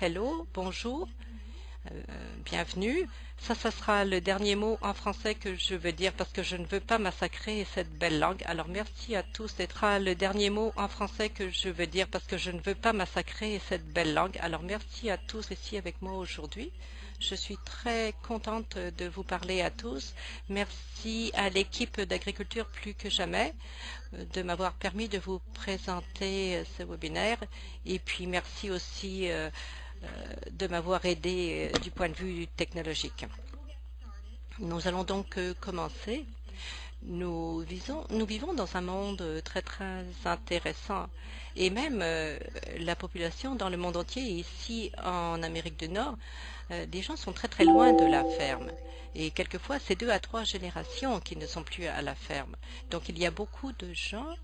Hello, bonjour, bienvenue. Ça sera le dernier mot en français que je veux dire parce que je ne veux pas massacrer cette belle langue. Alors merci à tous. Ce sera le dernier mot en français que je veux dire parce que je ne veux pas massacrer cette belle langue. Alors merci à tous ici avec moi aujourd'hui. Je suis très contente de vous parler à tous. Merci à l'équipe d'agriculture plus que jamais de m'avoir permis de vous présenter ce webinaire. Et puis merci aussi de m'avoir aidé du point de vue technologique. Nous allons donc commencer. Nous vivons dans un monde très intéressant et même la population dans le monde entier, ici en Amérique du Nord, les gens sont très loin de la ferme et quelquefois c'est 2 à 3 générations qui ne sont plus à la ferme. Donc il y a beaucoup de gens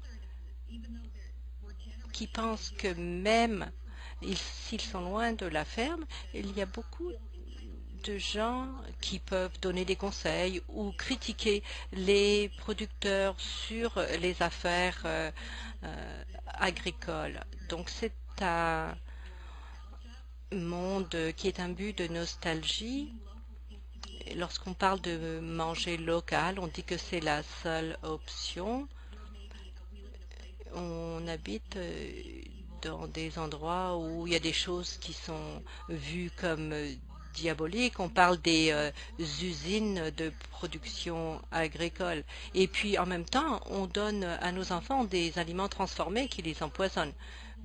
qui pensent que même s'ils sont loin de la ferme, il y a beaucoup de gens qui peuvent donner des conseils ou critiquer les producteurs sur les affaires agricoles. Donc c'est un monde qui est imbu de nostalgie. Lorsqu'on parle de manger local, on dit que c'est la seule option. On habite dans des endroits où il y a des choses qui sont vues comme diaboliques. On parle des usines de production agricole. Et puis en même temps, on donne à nos enfants des aliments transformés qui les empoisonnent.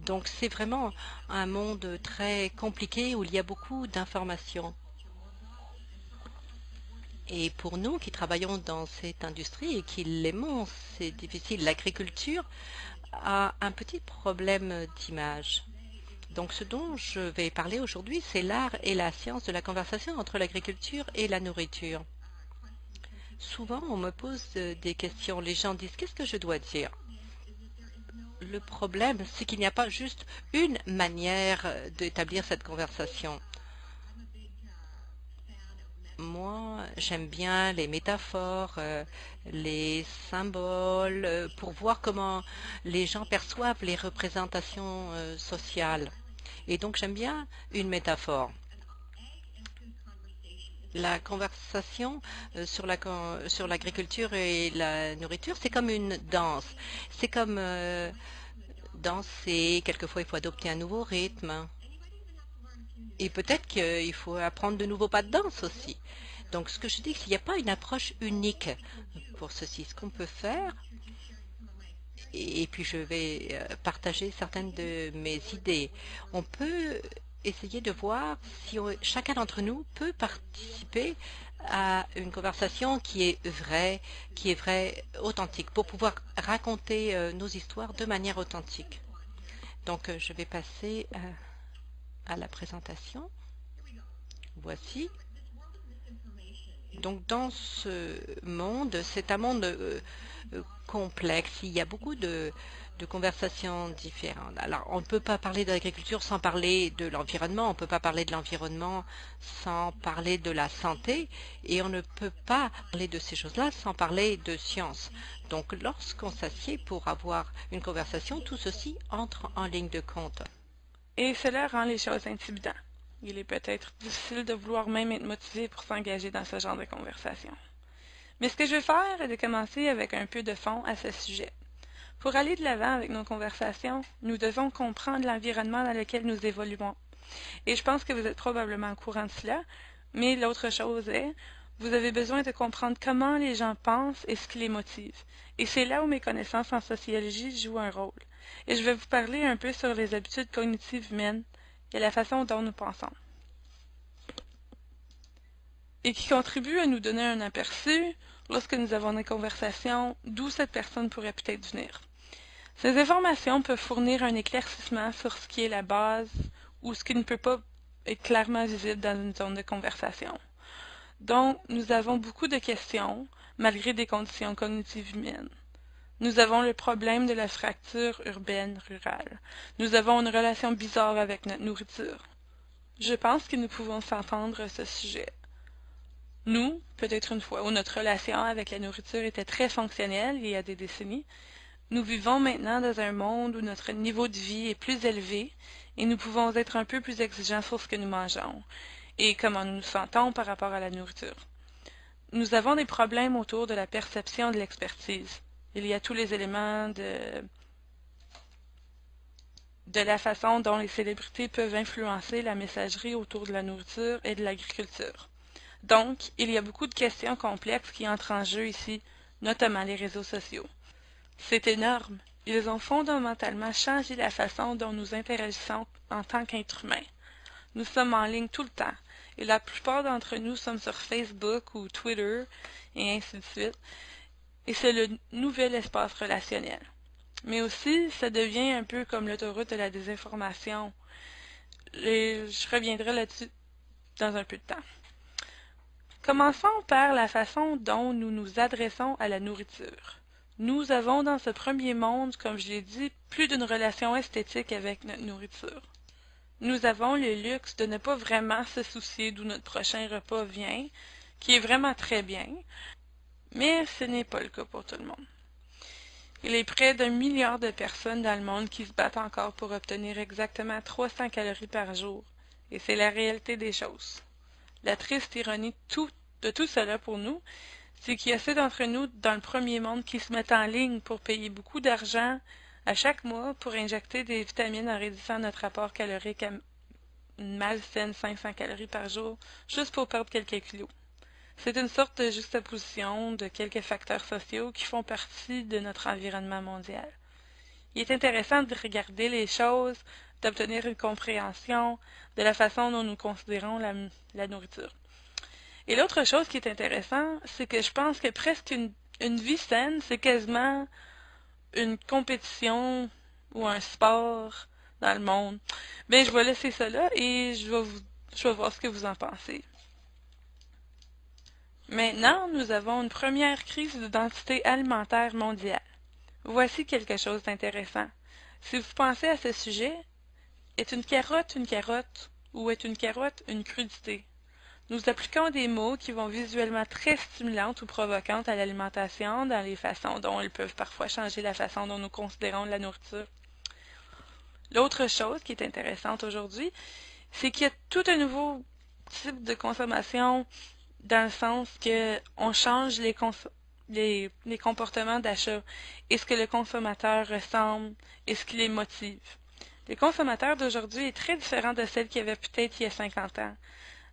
Donc c'est vraiment un monde très compliqué où il y a beaucoup d'informations. Et pour nous qui travaillons dans cette industrie et qui l'aimons, c'est difficile. L'agriculture a un petit problème d'image. Donc ce dont je vais parler aujourd'hui, c'est l'art et la science de la conversation entre l'agriculture et la nourriture. Souvent, on me pose des questions. Les gens disent « Qu'est-ce que je dois dire ?» Le problème, c'est qu'il n'y a pas juste une manière d'établir cette conversation. Moi, j'aime bien les métaphores, les symboles, pour voir comment les gens perçoivent les représentations sociales. Et donc, j'aime bien une métaphore. La conversation sur l'agriculture et la nourriture, c'est comme une danse. C'est comme danser. Quelquefois, il faut adopter un nouveau rythme. Et peut-être qu'il faut apprendre de nouveaux pas de danse aussi. Donc, ce que je dis, c'est qu'il n'y a pas une approche unique pour ceci. Ce qu'on peut faire, et puis je vais partager certaines de mes idées, on peut essayer de voir si chacun d'entre nous peut participer à une conversation qui est vraie, authentique, pour pouvoir raconter nos histoires de manière authentique. Donc, je vais passer à la présentation. Voici. Donc dans ce monde, c'est un monde complexe. Il y a beaucoup de conversations différentes. Alors on ne peut pas parler de l'agriculture sans parler de l'environnement. On ne peut pas parler de l'environnement sans parler de la santé. Et on ne peut pas parler de ces choses-là sans parler de science. Donc lorsqu'on s'assied pour avoir une conversation, tout ceci entre en ligne de compte. Et cela rend les choses intimidantes. Il est peut-être difficile de vouloir même être motivé pour s'engager dans ce genre de conversation. Mais ce que je vais faire est de commencer avec un peu de fond à ce sujet. Pour aller de l'avant avec nos conversations, nous devons comprendre l'environnement dans lequel nous évoluons. Et je pense que vous êtes probablement au courant de cela, mais l'autre chose est, vous avez besoin de comprendre comment les gens pensent et ce qui les motive. Et c'est là où mes connaissances en sociologie jouent un rôle. Et je vais vous parler un peu sur les habitudes cognitives humaines et la façon dont nous pensons, et qui contribue à nous donner un aperçu, lorsque nous avons des conversations, d'où cette personne pourrait peut-être venir. Ces informations peuvent fournir un éclaircissement sur ce qui est la base ou ce qui ne peut pas être clairement visible dans une zone de conversation. Donc, nous avons beaucoup de questions, malgré des conditions cognitives humaines. Nous avons le problème de la fracture urbaine-rurale. Nous avons une relation bizarre avec notre nourriture. Je pense que nous pouvons s'entendre à ce sujet. Nous, peut-être une fois où notre relation avec la nourriture était très fonctionnelle il y a des décennies, Nous vivons maintenant dans un monde où notre niveau de vie est plus élevé et nous pouvons être un peu plus exigeants sur ce que nous mangeons et comment nous nous sentons par rapport à la nourriture. Nous avons des problèmes autour de la perception de l'expertise. Il y a tous les éléments de la façon dont les célébrités peuvent influencer la messagerie autour de la nourriture et de l'agriculture. Donc, il y a beaucoup de questions complexes qui entrent en jeu ici, notamment les réseaux sociaux. C'est énorme. Ils ont fondamentalement changé la façon dont nous interagissons en tant qu'êtres humains. Nous sommes en ligne tout le temps, et la plupart d'entre nous sommes sur Facebook ou Twitter, et ainsi de suite, et c'est le nouvel espace relationnel. Mais aussi, ça devient un peu comme l'autoroute de la désinformation. Et je reviendrai là-dessus dans un peu de temps. Commençons par la façon dont nous nous adressons à la nourriture. Nous avons dans ce premier monde, comme je l'ai dit, plus d'une relation esthétique avec notre nourriture. Nous avons le luxe de ne pas vraiment se soucier d'où notre prochain repas vient, qui est vraiment très bien, mais ce n'est pas le cas pour tout le monde. Il est près d'1 milliard de personnes dans le monde qui se battent encore pour obtenir exactement 300 calories par jour, et c'est la réalité des choses. La triste ironie de tout cela pour nous, c'est qu'il y a ceux d'entre nous dans le premier monde qui se mettent en ligne pour payer beaucoup d'argent à chaque mois pour injecter des vitamines en réduisant notre rapport calorique à une malsaine 500 calories par jour, juste pour perdre quelques kilos. C'est une sorte de juxtaposition de quelques facteurs sociaux qui font partie de notre environnement mondial. Il est intéressant de regarder les choses, d'obtenir une compréhension de la façon dont nous considérons la nourriture. Et l'autre chose qui est intéressant, c'est que je pense que presque une vie saine, c'est quasiment une compétition ou un sport dans le monde. Bien, je vais laisser ça là et je vais voir ce que vous en pensez. Maintenant, nous avons une première crise d'identité alimentaire mondiale. Voici quelque chose d'intéressant. Si vous pensez à ce sujet, est une carotte ou est une carotte une crudité? Nous appliquons des mots qui vont visuellement très stimulantes ou provocantes à l'alimentation dans les façons dont ils peuvent parfois changer la façon dont nous considérons la nourriture. L'autre chose qui est intéressante aujourd'hui, c'est qu'il y a tout un nouveau type de consommation dans le sens que on change les comportements d'achat et ce que le consommateur ressemble et ce qui les motive. Les consommateurs d'aujourd'hui est très différent de celles qu'il y avait peut-être il y a 50 ans.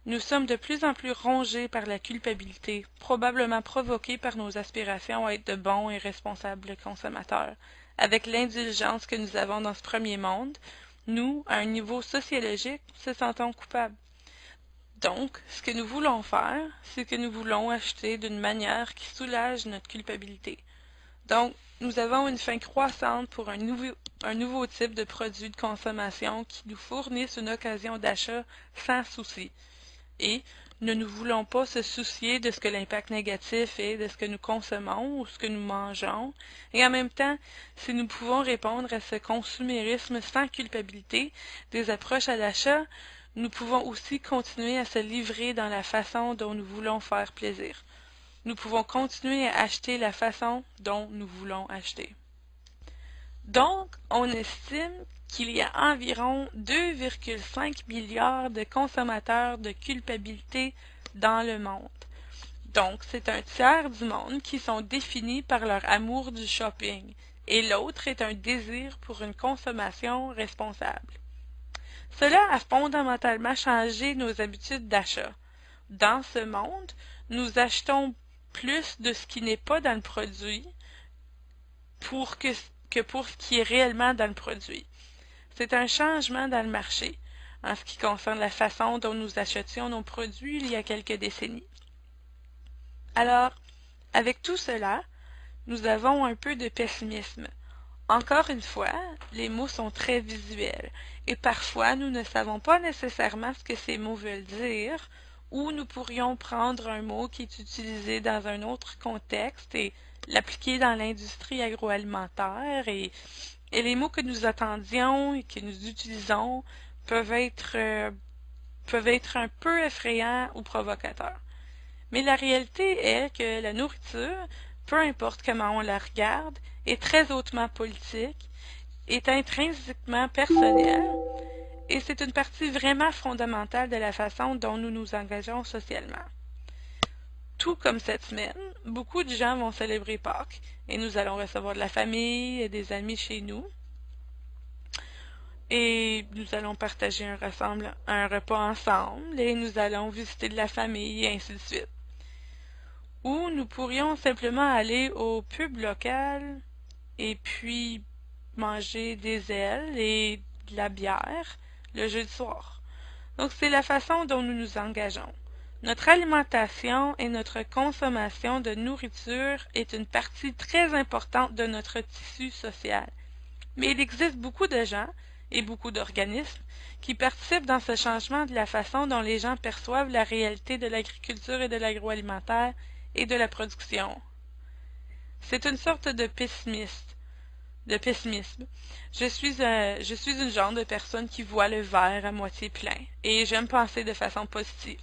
Nous sommes de plus en plus rongés par la culpabilité, probablement provoquée par nos aspirations à être de bons et responsables consommateurs. Avec l'indulgence que nous avons dans ce premier monde, nous, à un niveau sociologique, se sentons coupables. Donc, ce que nous voulons faire, c'est que nous voulons acheter d'une manière qui soulage notre culpabilité. Donc, nous avons une faim croissante pour un nouveau type de produit de consommation qui nous fournisse une occasion d'achat sans souci. Et ne nous voulons pas se soucier de ce que l'impact négatif est de ce que nous consommons ou ce que nous mangeons. Et en même temps, si nous pouvons répondre à ce consumérisme sans culpabilité des approches à l'achat, nous pouvons aussi continuer à se livrer dans la façon dont nous voulons faire plaisir. Nous pouvons continuer à acheter la façon dont nous voulons acheter. Donc, on estime qu'il y a environ 2,5 milliards de consommateurs de culpabilité dans le monde. Donc, c'est un tiers du monde qui sont définis par leur amour du shopping, et l'autre est un désir pour une consommation responsable. Cela a fondamentalement changé nos habitudes d'achat. Dans ce monde, nous achetons plus de ce qui n'est pas dans le produit que pour ce qui est réellement dans le produit. C'est un changement dans le marché, en ce qui concerne la façon dont nous achetions nos produits il y a quelques décennies. Alors, avec tout cela, nous avons un peu de pessimisme. Encore une fois, les mots sont très visuels, et parfois nous ne savons pas nécessairement ce que ces mots veulent dire, ou nous pourrions prendre un mot qui est utilisé dans un autre contexte et l'appliquer dans l'industrie agroalimentaire, et les mots que nous attendions et que nous utilisons peuvent être un peu effrayants ou provocateurs. Mais la réalité est que la nourriture, peu importe comment on la regarde, est très hautement politique, est intrinsèquement personnel, et c'est une partie vraiment fondamentale de la façon dont nous nous engageons socialement. Tout comme cette semaine, beaucoup de gens vont célébrer Pâques, et nous allons recevoir de la famille et des amis chez nous, et nous allons partager un repas ensemble, et nous allons visiter de la famille, et ainsi de suite. Ou nous pourrions simplement aller au pub local, et puis manger des ailes et de la bière le jeudi soir. Donc c'est la façon dont nous nous engageons. Notre alimentation et notre consommation de nourriture est une partie très importante de notre tissu social. Mais il existe beaucoup de gens et beaucoup d'organismes qui participent dans ce changement de la façon dont les gens perçoivent la réalité de l'agriculture et de l'agroalimentaire et de la production. C'est une sorte de pessimisme. Je suis une genre de personne qui voit le verre à moitié plein, et j'aime penser de façon positive.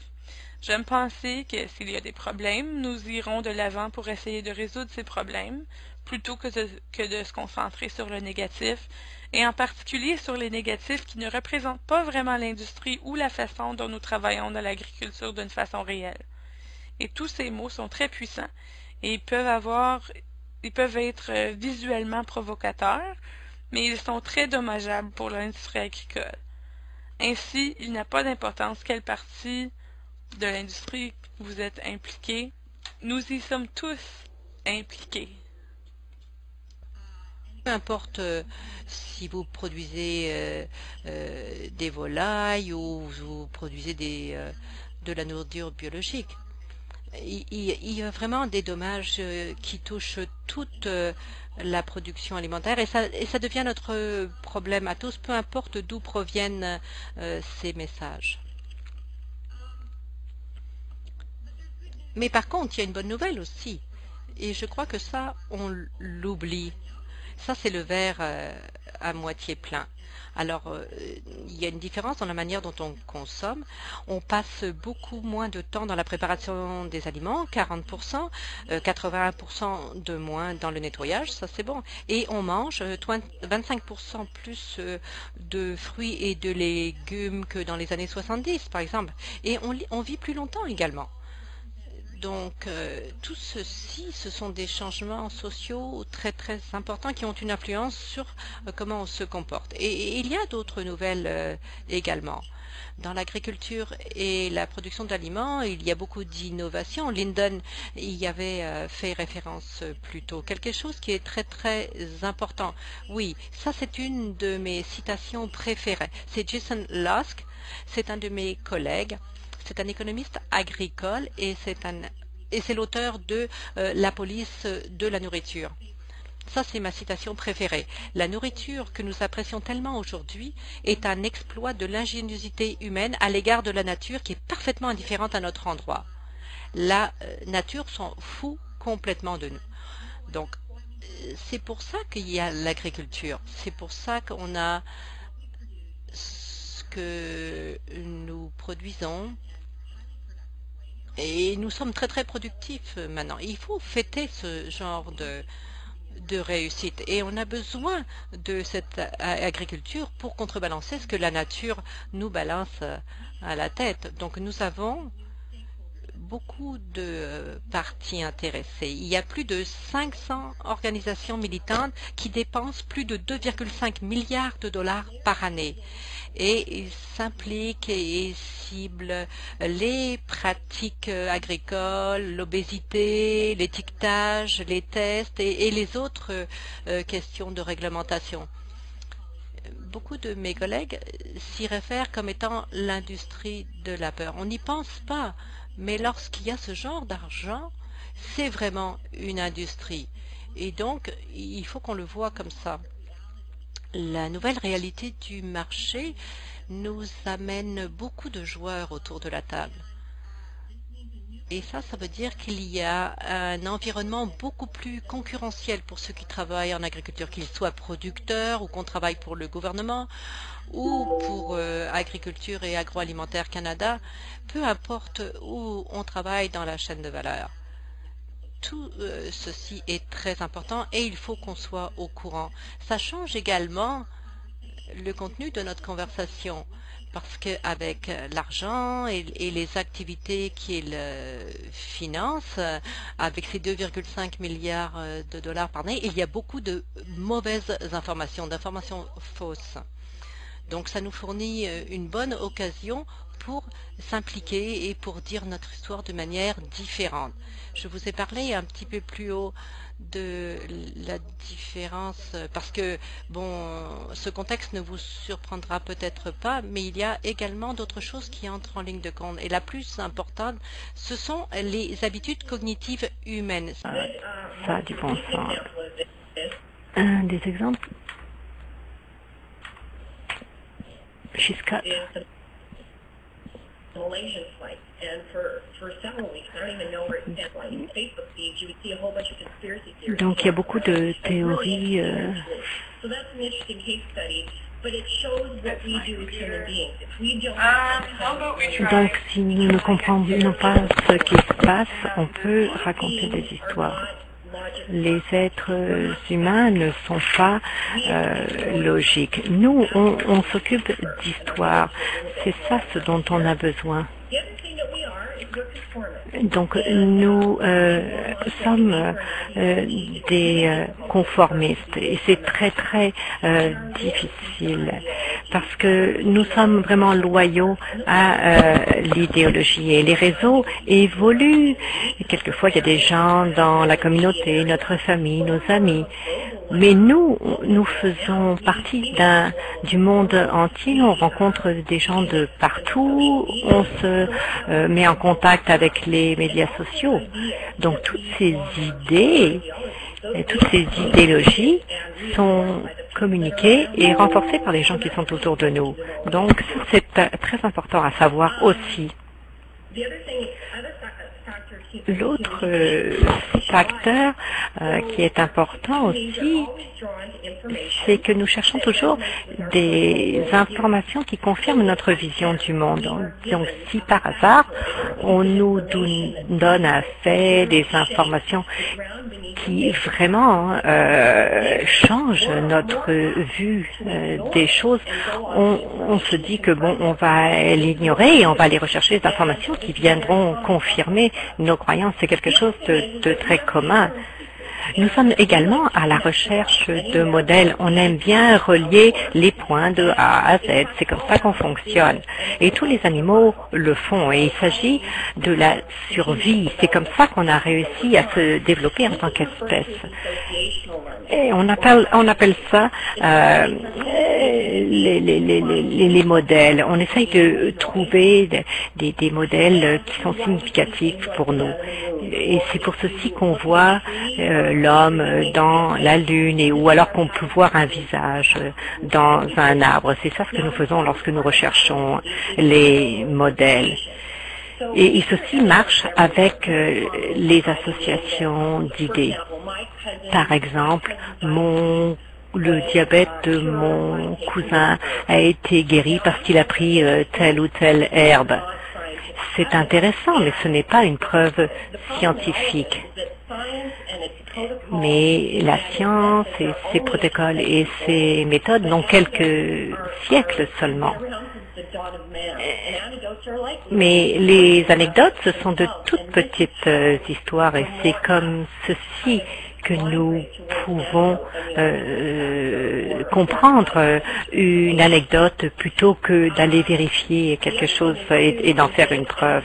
J'aime penser que s'il y a des problèmes, nous irons de l'avant pour essayer de résoudre ces problèmes, plutôt que de se concentrer sur le négatif, et en particulier sur les négatifs qui ne représentent pas vraiment l'industrie ou la façon dont nous travaillons dans l'agriculture d'une façon réelle. Et tous ces mots sont très puissants, et ils peuvent être visuellement provocateurs, mais ils sont très dommageables pour l'industrie agricole. Ainsi, il n'a pas d'importance quelle partie de l'industrie vous êtes impliqués, nous y sommes tous impliqués. Peu importe si vous produisez des volailles ou vous produisez de la nourriture biologique. Il y a vraiment des dommages qui touchent toute la production alimentaire et ça devient notre problème à tous, peu importe d'où proviennent ces messages. Mais par contre, il y a une bonne nouvelle aussi, et je crois que ça, on l'oublie. Ça, c'est le verre à moitié plein. Alors, il y a une différence dans la manière dont on consomme. On passe beaucoup moins de temps dans la préparation des aliments, 40%, 81% de moins dans le nettoyage, ça c'est bon. Et on mange 25% plus de fruits et de légumes que dans les années 70, par exemple. Et on vit plus longtemps également. Donc, tout ceci, ce sont des changements sociaux très très importants qui ont une influence sur comment on se comporte. Et il y a d'autres nouvelles également. Dans l'agriculture et la production d'aliments, il y a beaucoup d'innovations. Lyndon y avait fait référence plus tôt. Quelque chose qui est très très important. Oui, ça c'est une de mes citations préférées. C'est Jason Lusk, c'est un de mes collègues. C'est un économiste agricole et c'est l'auteur de La police de la nourriture. Ça, c'est ma citation préférée. La nourriture que nous apprécions tellement aujourd'hui est un exploit de l'ingéniosité humaine à l'égard de la nature qui est parfaitement indifférente à notre endroit. La nature s'en fout complètement de nous. Donc, c'est pour ça qu'il y a l'agriculture. C'est pour ça qu'on a ce que nous produisons. Et nous sommes très très productifs maintenant. Il faut fêter ce genre de réussite. Et on a besoin de cette agriculture pour contrebalancer ce que la nature nous balance à la tête. Donc nous avons beaucoup de parties intéressées. Il y a plus de 500 organisations militantes qui dépensent plus de 2,5 milliards de dollars par année. Et ils s'impliquent et ciblent les pratiques agricoles, l'obésité, l'étiquetage, les tests et les autres questions de réglementation. Beaucoup de mes collègues s'y réfèrent comme étant l'industrie de la peur. On n'y pense pas, mais lorsqu'il y a ce genre d'argent, c'est vraiment une industrie. Et donc, il faut qu'on le voit comme ça. La nouvelle réalité du marché nous amène beaucoup de joueurs autour de la table. Et ça veut dire qu'il y a un environnement beaucoup plus concurrentiel pour ceux qui travaillent en agriculture, qu'ils soient producteurs ou qu'on travaille pour le gouvernement ou pour Agriculture et Agroalimentaire Canada, peu importe où on travaille dans la chaîne de valeur. tout ceci est très important et il faut qu'on soit au courant. Ça change également le contenu de notre conversation parce qu'avec l'argent et les activités qu'il finance, avec ces 2,5 milliards de dollars par année, il y a beaucoup de mauvaises informations, d'informations fausses. Donc ça nous fournit une bonne occasion pour s'impliquer et pour dire notre histoire de manière différente. Je vous ai parlé un petit peu plus haut de la différence parce que, bon, ce contexte ne vous surprendra peut-être pas, mais il y a également d'autres choses qui entrent en ligne de compte. Et la plus importante, ce sont les habitudes cognitives humaines. Ça a du bon sens. Un des exemples, Giscard. Malaysian flight, and for several weeks, I don't even know where it stands. Like Facebook feeds, you would see a whole bunch of conspiracy theories. Donc il y a beaucoup de théories. So that's an interesting case study, but it shows what we do as human beings. If we don't. Donc si nous ne comprenons pas ce qui se passe, on peut raconter des histoires. Les êtres humains ne sont pas logiques. Nous, on s'occupe d'histoire. C'est ça ce dont on a besoin. Donc nous sommes des conformistes et c'est très très difficile parce que nous sommes vraiment loyaux à l'idéologie et les réseaux évoluent. Et quelquefois il y a des gens dans la communauté, notre famille, nos amis. Mais nous faisons partie du monde entier, on rencontre des gens de partout, on se met en contact avec les médias sociaux. Donc toutes ces idées, et toutes ces idéologies sont communiquées et renforcées par les gens qui sont autour de nous. Donc c'est très important à savoir aussi. L'autre facteur qui est important aussi, c'est que nous cherchons toujours des informations qui confirment notre vision du monde. Donc, si par hasard, on nous donne un fait, des informations qui vraiment changent notre vue des choses, on se dit que bon, on va l'ignorer et on va aller rechercher des informations qui viendront confirmer nos croyances. C'est quelque chose de très commun. Nous sommes également à la recherche de modèles. On aime bien relier les points de A à Z. C'est comme ça qu'on fonctionne. Et tous les animaux le font. Et il s'agit de la survie. C'est comme ça qu'on a réussi à se développer en tant qu'espèce. Et on appelle ça les modèles. On essaye de trouver des modèles qui sont significatifs pour nous. Et c'est pour ceci qu'on voit l'homme dans la lune ou alors qu'on peut voir un visage dans un arbre. C'est ça ce que nous faisons lorsque nous recherchons les modèles. Et ceci marche avec les associations d'idées. Par exemple, le diabète de mon cousin a été guéri parce qu'il a pris telle ou telle herbe. C'est intéressant, mais ce n'est pas une preuve scientifique. Mais la science et ses protocoles et ses méthodes n'ont quelques siècles seulement. Mais les anecdotes, ce sont de toutes petites histoires et c'est comme ceci que nous pouvons comprendre une anecdote plutôt que d'aller vérifier quelque chose et d'en faire une preuve.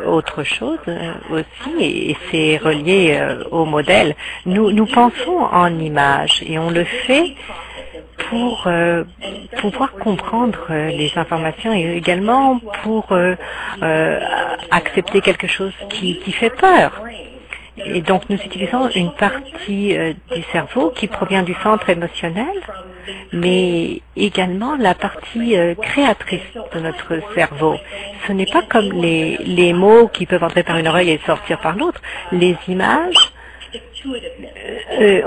Autre chose aussi, et c'est relié au modèle, nous pensons en images et on le fait pour pouvoir comprendre les informations et également pour accepter quelque chose qui fait peur. Et donc nous utilisons une partie du cerveau qui provient du centre émotionnel, mais également la partie créatrice de notre cerveau. Ce n'est pas comme les mots qui peuvent entrer par une oreille et sortir par l'autre. Les images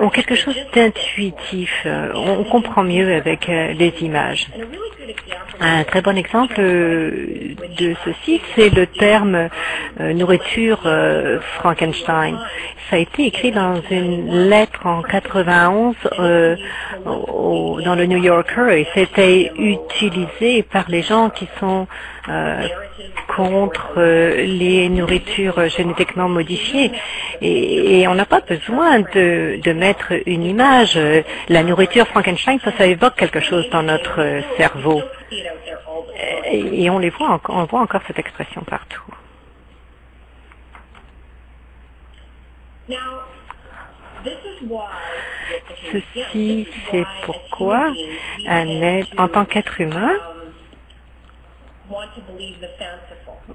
ont quelque chose d'intuitif. On comprend mieux avec les images. Un très bon exemple de ceci, c'est le terme nourriture Frankenstein. Ça a été écrit dans une lettre en 91 dans le New Yorker et c'était utilisé par les gens qui sont contre les nourritures génétiquement modifiées. Et on n'a pas besoin de mettre une image. La nourriture Frankenstein, ça évoque quelque chose dans notre cerveau. Et on voit encore cette expression partout. Ceci, c'est pourquoi en tant qu'être humain,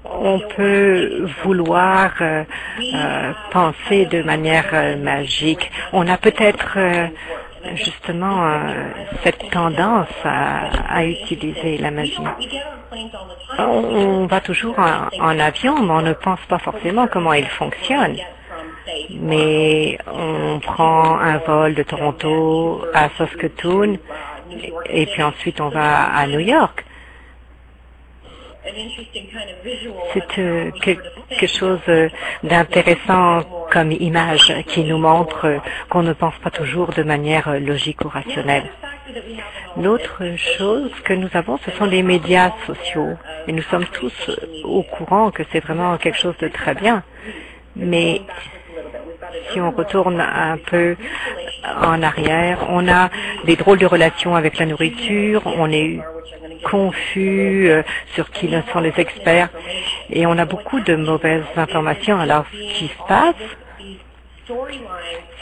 on peut vouloir penser de manière magique. On a peut-être justement cette tendance à utiliser la magie. On va toujours en avion, mais on ne pense pas forcément comment il fonctionne. Mais on prend un vol de Toronto à Saskatoon et puis ensuite on va à New York. C'est quelque chose d'intéressant comme image qui nous montre qu'on ne pense pas toujours de manière logique ou rationnelle. L'autre chose que nous avons, ce sont les médias sociaux. Et nous sommes tous au courant que c'est vraiment quelque chose de très bien. Mais si on retourne un peu en arrière, on a des drôles de relations avec la nourriture, on est confus sur qui sont les experts et on a beaucoup de mauvaises informations. Alors, ce qui se passe,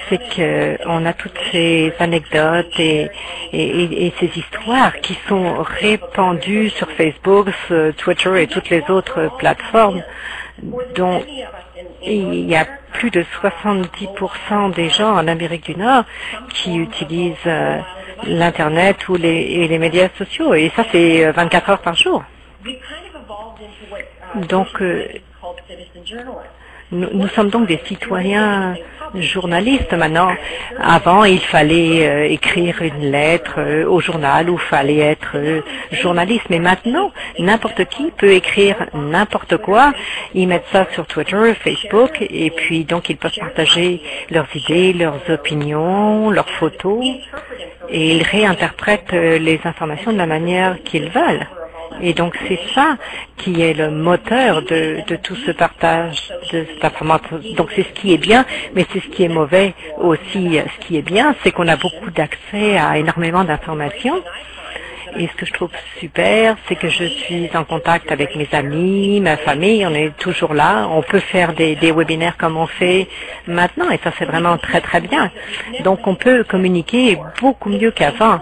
c'est qu'on a toutes ces anecdotes et ces histoires qui sont répandues sur Facebook, sur Twitter et toutes les autres plateformes. Donc, il y a plus de 70% des gens en Amérique du Nord qui utilisent l'Internet ou les médias sociaux. Et ça, c'est 24 heures par jour. Donc, nous sommes donc des citoyens journalistes maintenant. Avant, il fallait écrire une lettre au journal ou fallait être journaliste. Mais maintenant, n'importe qui peut écrire n'importe quoi. Ils mettent ça sur Twitter, Facebook, et puis donc ils peuvent partager leurs idées, leurs opinions, leurs photos, et ils réinterprètent les informations de la manière qu'ils veulent. Et donc c'est ça qui est le moteur de tout ce partage de cette information. Donc c'est ce qui est bien, mais c'est ce qui est mauvais aussi. Ce qui est bien, c'est qu'on a beaucoup d'accès à énormément d'informations. Et ce que je trouve super, c'est que je suis en contact avec mes amis, ma famille, on est toujours là. On peut faire des webinaires comme on fait maintenant, et ça c'est vraiment très très bien. Donc on peut communiquer beaucoup mieux qu'avant,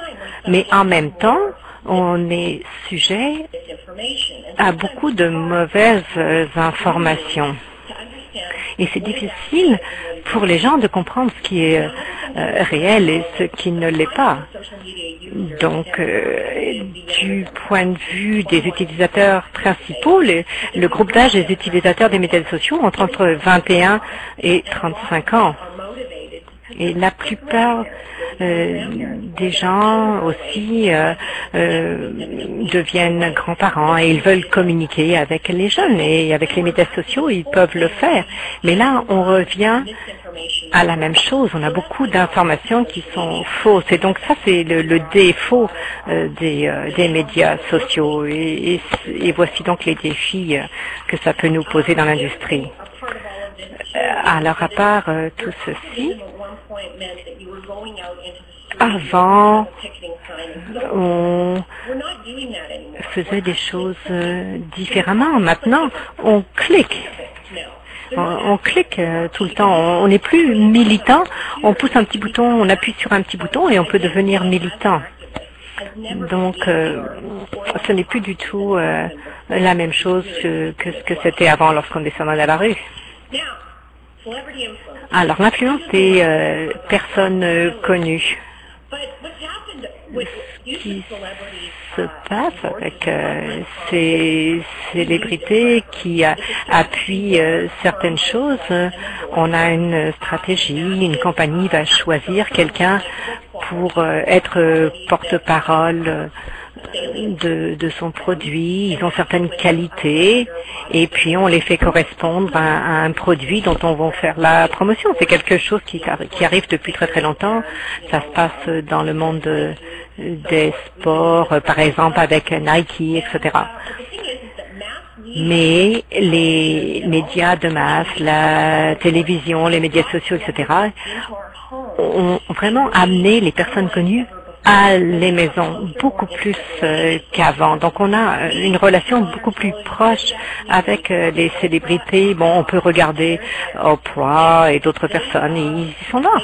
mais en même temps, on est sujet à beaucoup de mauvaises informations. Et c'est difficile pour les gens de comprendre ce qui est réel et ce qui ne l'est pas. Donc, du point de vue des utilisateurs principaux, le groupe d'âge des utilisateurs des médias sociaux entre 21 et 35 ans. Et la plupart des gens aussi deviennent grands-parents et ils veulent communiquer avec les jeunes et avec les médias sociaux, ils peuvent le faire. Mais là, on revient à la même chose. On a beaucoup d'informations qui sont fausses. Et donc ça, c'est le défaut des médias sociaux. Et voici donc les défis que ça peut nous poser dans l'industrie. Alors, à part tout ceci, avant, on faisait des choses différemment. Maintenant, on clique. On clique tout le temps. On n'est plus militant. On pousse un petit bouton, on appuie sur un petit bouton et on peut devenir militant. Donc, ce n'est plus du tout la même chose que ce que c'était avant lorsqu'on descendait dans la rue. Alors, l'influence des personnes connues. Ce qui se passe avec ces célébrités qui appuient certaines choses, on a une stratégie, une compagnie va choisir quelqu'un pour être porte-parole de son produit, ils ont certaines qualités, et puis on les fait correspondre à un produit dont on va faire la promotion. C'est quelque chose qui arrive depuis très très longtemps. Ça se passe dans le monde des sports, par exemple avec Nike, etc. Mais les médias de masse, la télévision, les médias sociaux, etc., ont vraiment amené les personnes connues à les maisons beaucoup plus qu'avant. Donc on a une relation beaucoup plus proche avec les célébrités. Bon, on peut regarder Oprah et d'autres personnes, et ils sont là.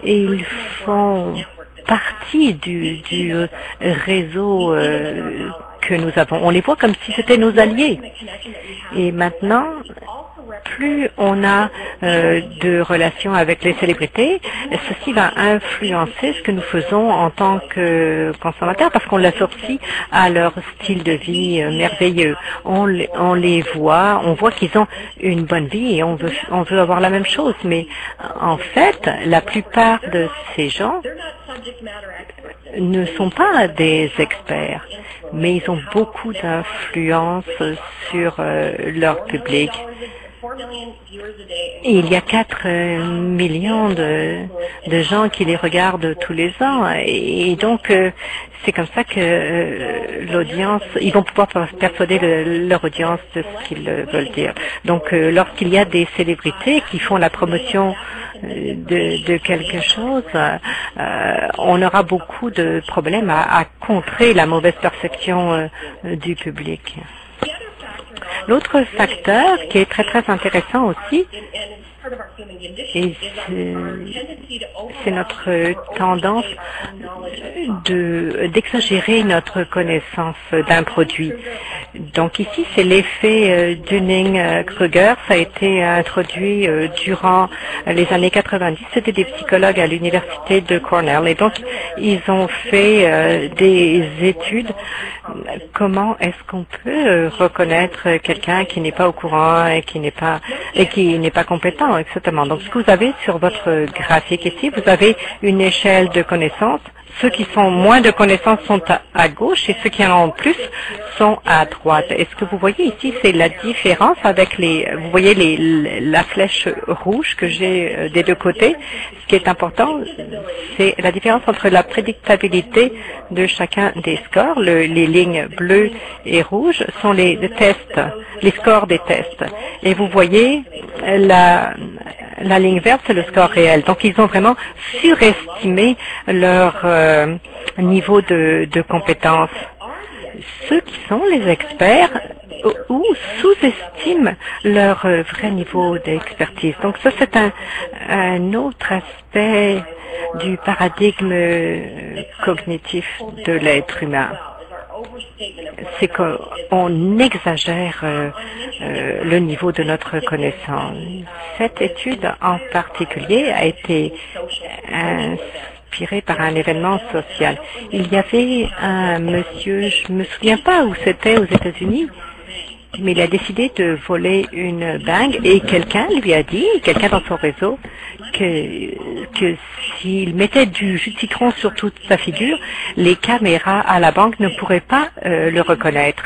Et ils font partie du réseau que nous avons. On les voit comme si c'était nos alliés. Et maintenant, plus on a de relations avec les célébrités, ceci va influencer ce que nous faisons en tant que consommateurs parce qu'on l'associe à leur style de vie merveilleux. On les voit, on voit qu'ils ont une bonne vie et on veut avoir la même chose. Mais en fait, la plupart de ces gens ne sont pas des experts, mais ils ont beaucoup d'influence sur leur public. Et il y a 4 millions de gens qui les regardent tous les ans et donc c'est comme ça que l'audience, ils vont pouvoir persuader leur audience de ce qu'ils veulent dire. Donc lorsqu'il y a des célébrités qui font la promotion de quelque chose, on aura beaucoup de problèmes à contrer la mauvaise perception du public. L'autre facteur qui est très très intéressant aussi, et c'est notre tendance d'exagérer notre connaissance d'un produit. Donc ici, c'est l'effet Dunning-Kruger. Ça a été introduit durant les années 90. C'était des psychologues à l'université de Cornell. Et donc, ils ont fait des études. Comment est-ce qu'on peut reconnaître quelqu'un qui n'est pas au courant et qui n'est pas compétent, exactement. Donc, ce que vous avez sur votre graphique ici, vous avez une échelle de connaissances. Ceux qui sont moins de connaissances sont à gauche et ceux qui en ont plus sont à droite. Et ce que vous voyez ici, c'est la différence avec vous voyez la flèche rouge que j'ai des deux côtés. Ce qui est important, c'est la différence entre la prédictabilité de chacun des scores. Les lignes bleues et rouges sont les tests, les scores des tests. Et vous voyez la ligne verte, c'est le score réel. Donc, ils ont vraiment surestimé leur niveau de compétence. Ceux qui sont les experts ou sous-estiment leur vrai niveau d'expertise. Donc, ça, c'est un autre aspect du paradigme cognitif de l'être humain. C'est qu'on exagère le niveau de notre connaissance. Cette étude en particulier a été inspirée par un événement social. Il y avait un monsieur, je me souviens pas où c'était aux États-Unis, mais il a décidé de voler une banque et quelqu'un lui a dit, quelqu'un dans son réseau, que s'il mettait du jus de citron sur toute sa figure, les caméras à la banque ne pourraient pas le reconnaître.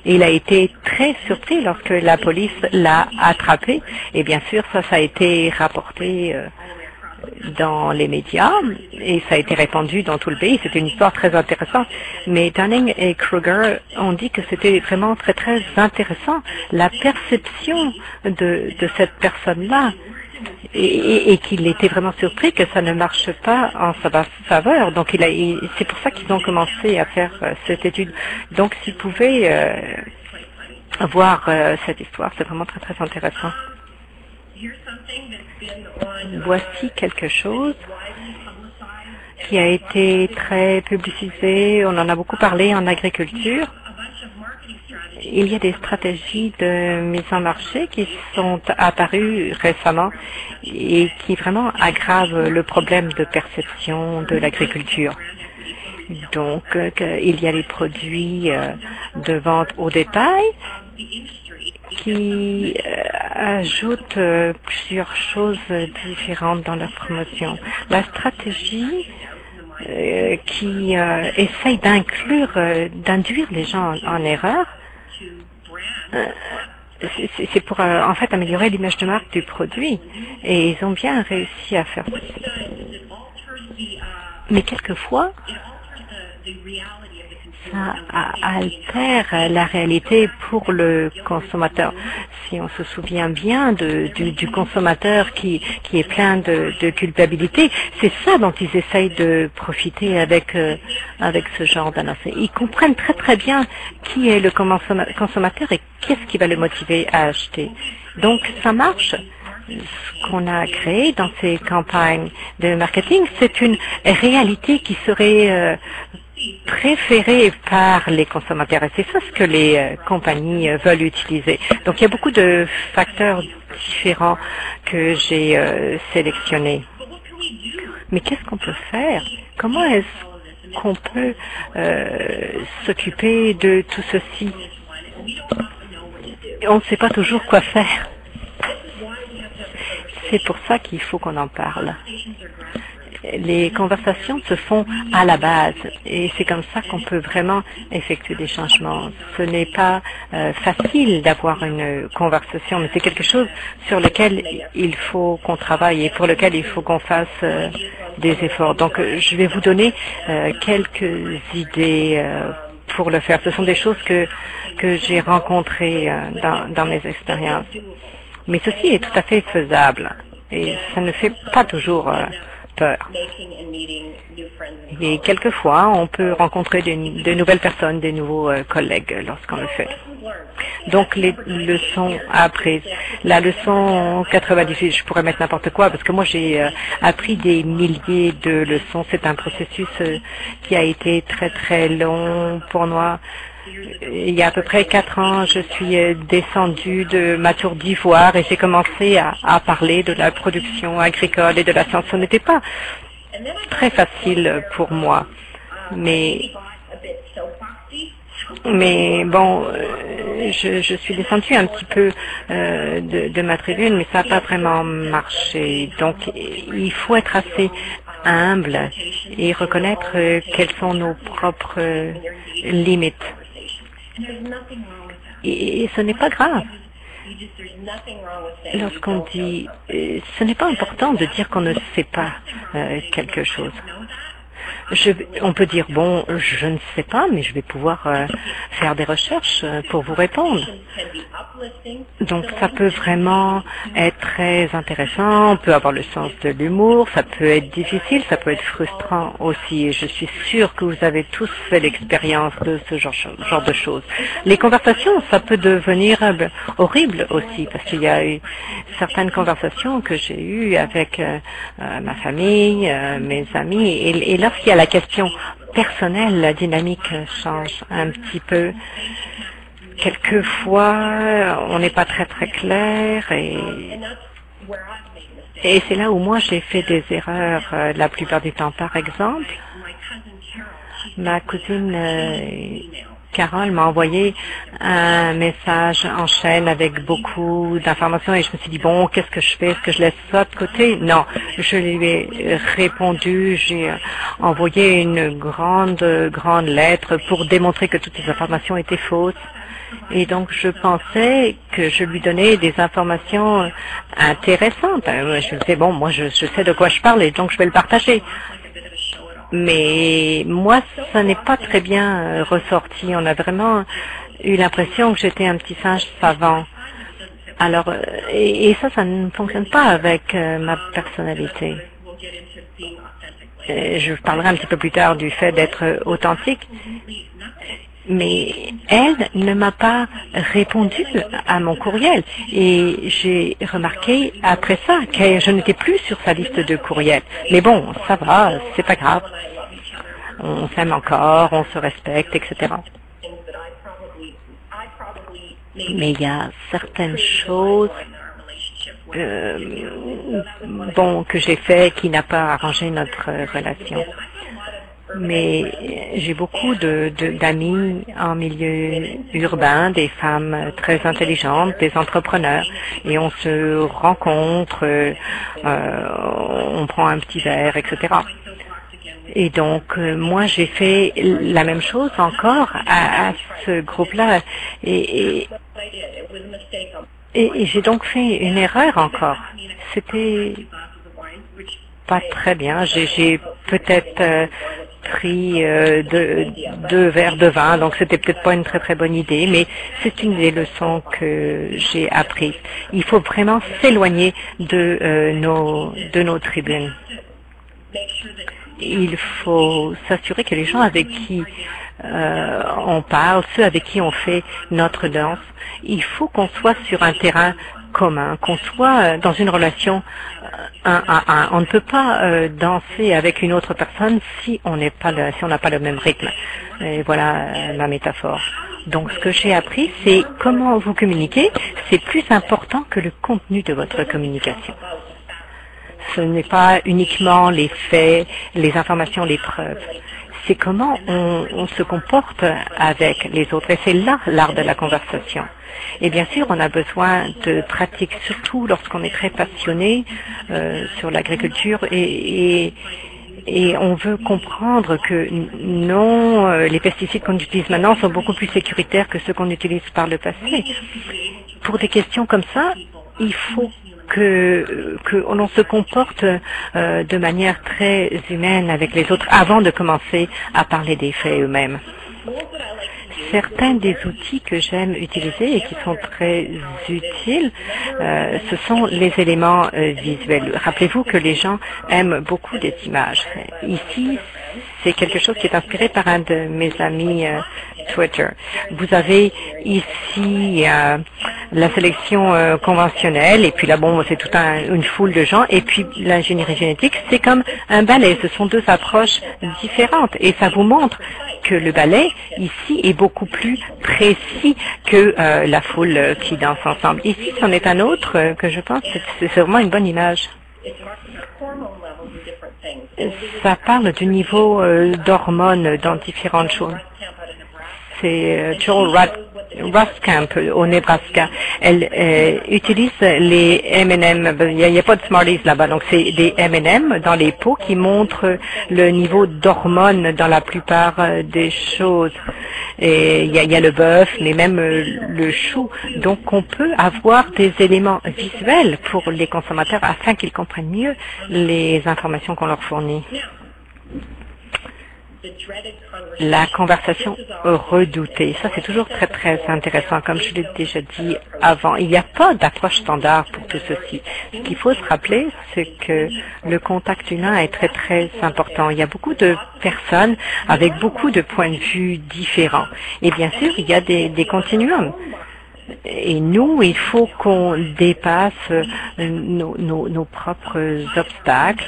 Et il a été très surpris lorsque la police l'a attrapé. Et bien sûr, ça a été rapporté dans les médias et ça a été répandu dans tout le pays. C'était une histoire très intéressante. Mais Dunning et Kruger ont dit que c'était vraiment très très intéressant la perception de cette personne-là et qu'il était vraiment surpris que ça ne marche pas en sa faveur. Donc c'est pour ça qu'ils ont commencé à faire cette étude. Donc s'ils pouvaient voir cette histoire, c'est vraiment très très intéressant. Voici quelque chose qui a été très publicisé, on en a beaucoup parlé en agriculture. Il y a des stratégies de mise en marché qui sont apparues récemment et qui vraiment aggravent le problème de perception de l'agriculture. Donc, il y a les produits de vente au détail qui ajoutent plusieurs choses différentes dans leur promotion. La stratégie qui essaye d'induire les gens en erreur. C'est pour en fait améliorer l'image de marque du produit, et ils ont bien réussi à faire ça. Mais quelquefois, ça altère la réalité pour le consommateur. Si on se souvient bien du consommateur qui est plein de culpabilité, c'est ça dont ils essayent de profiter avec ce genre d'annonce. Ils comprennent très très bien qui est le consommateur et qu'est-ce qui va le motiver à acheter. Donc ça marche. Ce qu'on a créé dans ces campagnes de marketing, c'est une réalité qui serait préférée par les consommateurs. Et c'est ça ce que les compagnies veulent utiliser. Donc il y a beaucoup de facteurs différents que j'ai sélectionnés. Mais qu'est-ce qu'on peut faire? Comment est-ce qu'on peut s'occuper de tout ceci? On ne sait pas toujours quoi faire. C'est pour ça qu'il faut qu'on en parle. Les conversations se font à la base et c'est comme ça qu'on peut vraiment effectuer des changements. Ce n'est pas facile d'avoir une conversation, mais c'est quelque chose sur lequel il faut qu'on travaille et pour lequel il faut qu'on fasse des efforts. Donc, je vais vous donner quelques idées pour le faire. Ce sont des choses que j'ai rencontrées dans mes expériences. Mais ceci est tout à fait faisable et ça ne fait pas toujours peur. Et quelquefois, on peut rencontrer de nouvelles personnes, des nouveaux collègues lorsqu'on le fait. Donc, les leçons apprises. La leçon 98, je pourrais mettre n'importe quoi parce que moi, j'ai appris des milliers de leçons. C'est un processus qui a été très, très long pour moi. Il y a à peu près 4 ans, je suis descendue de ma tour d'ivoire et j'ai commencé à parler de la production agricole et de la science. Ce n'était pas très facile pour moi. Mais bon, je suis descendue un petit peu de ma tribune, mais ça n'a pas vraiment marché. Donc, il faut être assez humble et reconnaître quelles sont nos propres limites. Et ce n'est pas grave. Lorsqu'on dit, ce n'est pas important de dire qu'on ne sait pas quelque chose. On peut dire, bon, je ne sais pas, mais je vais pouvoir faire des recherches pour vous répondre. Donc, ça peut vraiment être très intéressant, on peut avoir le sens de l'humour, ça peut être difficile, ça peut être frustrant aussi. Et je suis sûre que vous avez tous fait l'expérience de ce genre de choses. Les conversations, ça peut devenir horrible aussi, parce qu'il y a eu certaines conversations que j'ai eues avec ma famille, mes amis, et lorsqu'il y a la question personnelle, la dynamique change un petit peu. Quelquefois, on n'est pas très très clair et c'est là où moi j'ai fait des erreurs la plupart du temps. Par exemple, ma cousine Carole m'a envoyé un message en chaîne avec beaucoup d'informations et je me suis dit, bon, qu'est-ce que je fais? Est-ce que je laisse ça de côté? Non, je lui ai répondu, j'ai envoyé une grande lettre pour démontrer que toutes les informations étaient fausses. Et donc, je pensais que je lui donnais des informations intéressantes. Je me disais, bon, moi, je sais de quoi je parle et donc je vais le partager. Mais moi, ça n'est pas très bien ressorti. On a vraiment eu l'impression que j'étais un petit singe savant. Alors, et ça ne fonctionne pas avec ma personnalité. Je parlerai un petit peu plus tard du fait d'être authentique. Mais elle ne m'a pas répondu à mon courriel et j'ai remarqué après ça que je n'étais plus sur sa liste de courriels. Mais bon, ça va, c'est pas grave. On s'aime encore, on se respecte, etc. Mais il y a certaines choses que j'ai fait qui n'a pas arrangé notre relation. Mais j'ai beaucoup d'amis en milieu urbain, des femmes très intelligentes, des entrepreneurs, et on se rencontre, on prend un petit verre, etc. Et donc, moi, j'ai fait la même chose encore à ce groupe-là. Et j'ai donc fait une erreur encore. C'était pas très bien. J'ai peut-être pris deux verres de vin, donc c'était peut-être pas une très très bonne idée, mais c'est une des leçons que j'ai apprises. Il faut vraiment s'éloigner de nos tribunes. Il faut s'assurer que les gens avec qui on parle, ceux avec qui on fait notre danse, il faut qu'on soit sur un terrain commun, qu'on soit dans une relation un à un. On ne peut pas danser avec une autre personne si on n'a pas le même rythme. Et voilà ma métaphore. Donc ce que j'ai appris, c'est comment vous communiquez. C'est plus important que le contenu de votre communication. Ce n'est pas uniquement les faits, les informations, les preuves. C'est comment on se comporte avec les autres. Et c'est là l'art de la conversation. Et bien sûr, on a besoin de pratique, surtout lorsqu'on est très passionné sur l'agriculture et on veut comprendre que non, les pesticides qu'on utilise maintenant sont beaucoup plus sécuritaires que ceux qu'on utilise par le passé. Pour des questions comme ça, il faut que l'on se comporte de manière très humaine avec les autres avant de commencer à parler des faits eux-mêmes. Certains des outils que j'aime utiliser et qui sont très utiles, ce sont les éléments visuels. Rappelez-vous que les gens aiment beaucoup des images. Ici, c'est quelque chose qui est inspiré par un de mes amis Twitter. Vous avez ici la sélection conventionnelle et puis là, bon, c'est toute une foule de gens et puis l'ingénierie génétique, c'est comme un ballet. Ce sont deux approches différentes et ça vous montre que le ballet ici est beaucoup plus précis que la foule qui danse ensemble. Ici, c'en est un autre que je pense que c'est vraiment une bonne image. Ça parle du niveau d'hormones dans différentes choses. C'est Joel Rustcamp au Nebraska. Elle utilise les M&M. Il n'y a pas de Smarties là-bas, donc c'est des M&M dans les pots qui montrent le niveau d'hormones dans la plupart des choses. Et il y a le bœuf, mais même le chou. Donc on peut avoir des éléments visuels pour les consommateurs afin qu'ils comprennent mieux les informations qu'on leur fournit. La conversation redoutée, ça c'est toujours très très intéressant. Comme je l'ai déjà dit avant, il n'y a pas d'approche standard pour tout ceci. Ce qu'il faut se rappeler, c'est que le contact humain est très très important. Il y a beaucoup de personnes avec beaucoup de points de vue différents. Et bien sûr, il y a des continuums. Et nous, il faut qu'on dépasse nos propres obstacles.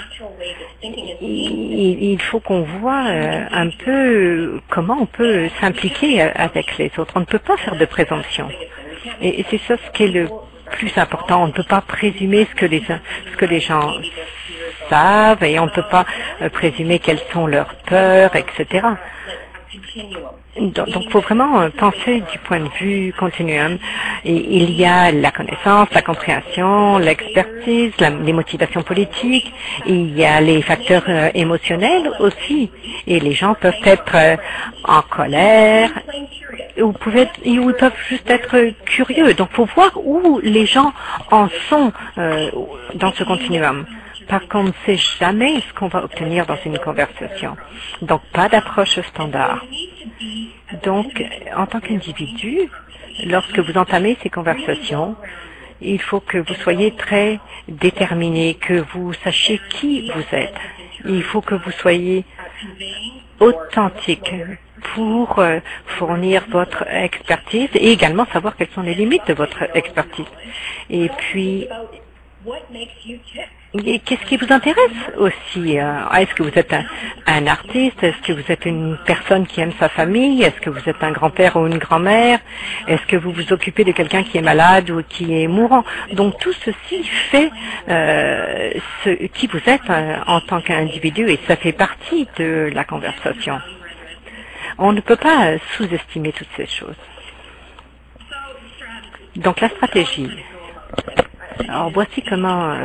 Il faut qu'on voit un peu comment on peut s'impliquer avec les autres. On ne peut pas faire de présomption. Et c'est ça ce qui est le plus important. On ne peut pas présumer ce que les gens savent et on ne peut pas présumer quelles sont leurs peurs, etc. Donc, il faut vraiment penser du point de vue continuum. Et il y a la connaissance, la compréhension, l'expertise, les motivations politiques. Il y a les facteurs émotionnels aussi. Et les gens peuvent être en colère ou ils peuvent juste être curieux. Donc, il faut voir où les gens en sont dans ce continuum. Parce qu'on ne sait jamais ce qu'on va obtenir dans une conversation. Donc, pas d'approche standard. Donc, en tant qu'individu, lorsque vous entamez ces conversations, il faut que vous soyez très déterminé, que vous sachiez qui vous êtes. Il faut que vous soyez authentique pour fournir votre expertise et également savoir quelles sont les limites de votre expertise. Et puis, qu'est-ce qui vous intéresse aussi? Est-ce que vous êtes un artiste? Est-ce que vous êtes une personne qui aime sa famille? Est-ce que vous êtes un grand-père ou une grand-mère? Est-ce que vous vous occupez de quelqu'un qui est malade ou qui est mourant? Donc tout ceci fait qui vous êtes en tant qu'individu et ça fait partie de la conversation. On ne peut pas sous-estimer toutes ces choses. Donc la stratégie. Alors voici comment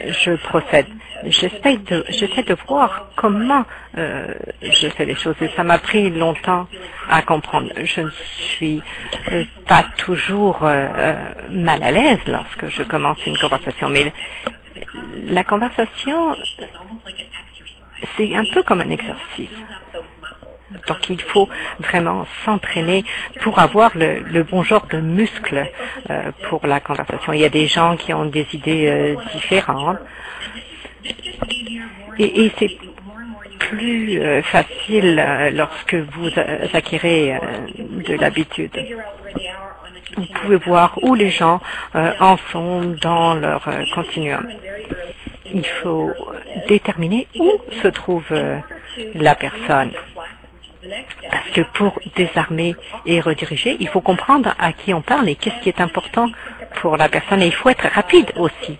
je procède. J'essaie de voir comment je fais les choses et ça m'a pris longtemps à comprendre. Je ne suis pas toujours mal à l'aise lorsque je commence une conversation, mais la conversation, c'est un peu comme un exercice. Donc il faut vraiment s'entraîner pour avoir le bon genre de muscles pour la conversation. Il y a des gens qui ont des idées différentes et c'est plus facile lorsque vous acquérez de l'habitude. Vous pouvez voir où les gens en sont dans leur continuum. Il faut déterminer où se trouve la personne. Parce que pour désarmer et rediriger, il faut comprendre à qui on parle et qu'est-ce qui est important pour la personne. Et il faut être rapide aussi.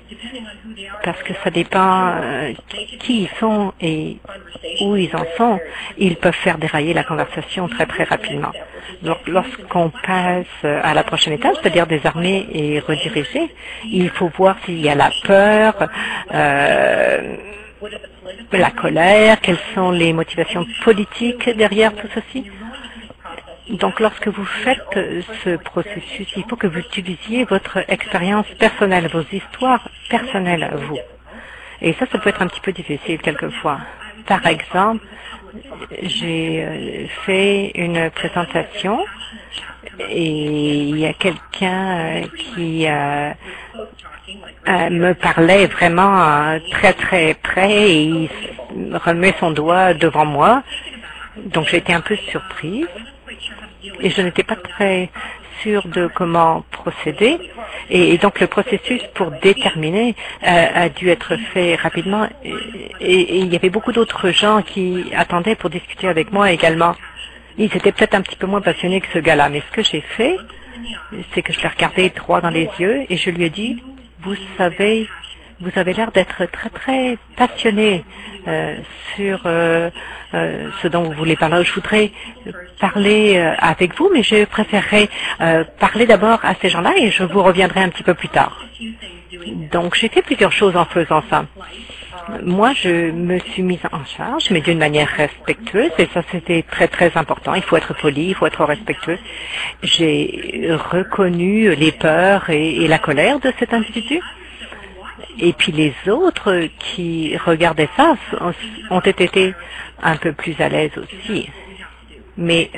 Parce que ça dépend qui ils sont et où ils en sont. Ils peuvent faire dérailler la conversation très très rapidement. Donc lorsqu'on passe à la prochaine étape, c'est-à-dire désarmer et rediriger, il faut voir s'il y a la peur, la colère, quelles sont les motivations politiques derrière tout ceci. Donc, lorsque vous faites ce processus, il faut que vous utilisiez votre expérience personnelle, vos histoires personnelles à vous. Et ça peut être un petit peu difficile quelquefois. Par exemple, j'ai fait une présentation et il y a quelqu'un qui me parlait vraiment très très près et il remet son doigt devant moi. Donc j'ai été un peu surprise et je n'étais pas très sûre de comment procéder. Et donc le processus pour déterminer a dû être fait rapidement et il y avait beaucoup d'autres gens qui attendaient pour discuter avec moi également. Ils étaient peut-être un petit peu moins passionnés que ce gars-là, mais ce que j'ai fait, c'est que je l'ai regardé droit dans les yeux et je lui ai dit, vous savez, vous avez l'air d'être très très passionné sur ce dont vous voulez parler. Je voudrais parler avec vous, mais je préférerais parler d'abord à ces gens-là et je vous reviendrai un petit peu plus tard. Donc j'ai fait plusieurs choses en faisant ça. Moi, je me suis mise en charge, mais d'une manière respectueuse, et ça c'était très très important. Il faut être poli, il faut être respectueux. J'ai reconnu les peurs et la colère de cet individu. Et puis les autres qui regardaient ça ont été un peu plus à l'aise aussi. Mais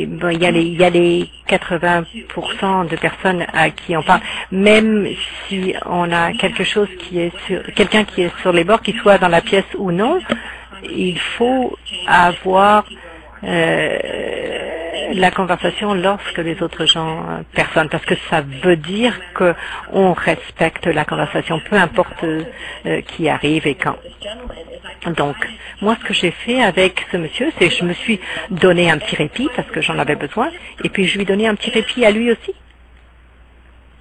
bon, il y a les 80% de personnes à qui on parle. Même si on a quelqu'un qui est sur les bords, qu'il soit dans la pièce ou non, il faut avoir la conversation lorsque les autres gens personne, parce que ça veut dire qu'on respecte la conversation, peu importe qui arrive et quand. Donc, moi, ce que j'ai fait avec ce monsieur, c'est que je me suis donné un petit répit parce que j'en avais besoin, et puis je lui ai donné un petit répit à lui aussi.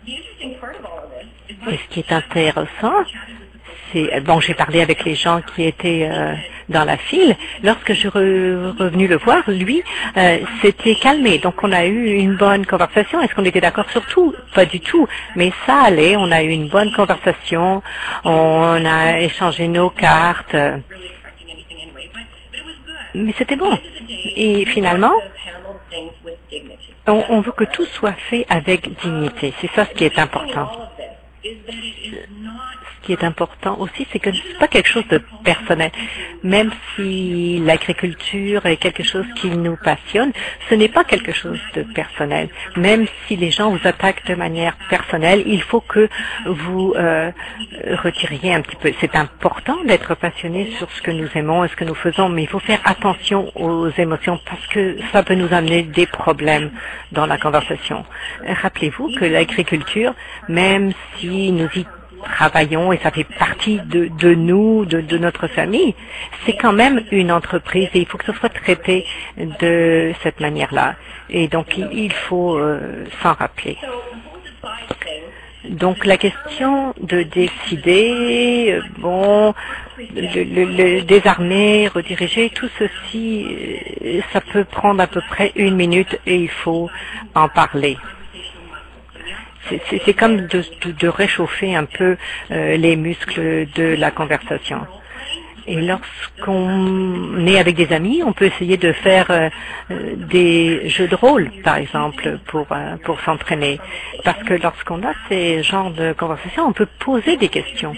Et ce qui est intéressant, c'est, bon, j'ai parlé avec les gens qui étaient dans la file. Lorsque je suis revenu le voir, lui s'était calmé. Donc, on a eu une bonne conversation. Est-ce qu'on était d'accord sur tout? Pas du tout. Mais ça allait. On a eu une bonne conversation. On a échangé nos cartes. Mais c'était bon. Et finalement, on veut que tout soit fait avec dignité. C'est ça ce qui est important. Ce qui est important aussi, c'est que ce n'est pas quelque chose de personnel. Même si l'agriculture est quelque chose qui nous passionne, ce n'est pas quelque chose de personnel. Même si les gens vous attaquent de manière personnelle, il faut que vous retiriez un petit peu. C'est important d'être passionné sur ce que nous aimons et ce que nous faisons, mais il faut faire attention aux émotions parce que ça peut nous amener des problèmes dans la conversation. Rappelez-vous que l'agriculture, même si nous y travaillons et ça fait partie de nous, de notre famille, c'est quand même une entreprise et il faut que ce soit traité de cette manière-là. Et donc, il faut s'en rappeler. Donc, la question de décider, bon, le désarmer, rediriger, tout ceci, ça peut prendre à peu près 1 minute et il faut en parler. Il c'est comme de réchauffer un peu les muscles de la conversation. Et lorsqu'on est avec des amis, on peut essayer de faire des jeux de rôle, par exemple, pour s'entraîner. Parce que lorsqu'on a ces genres de conversations, on peut poser des questions.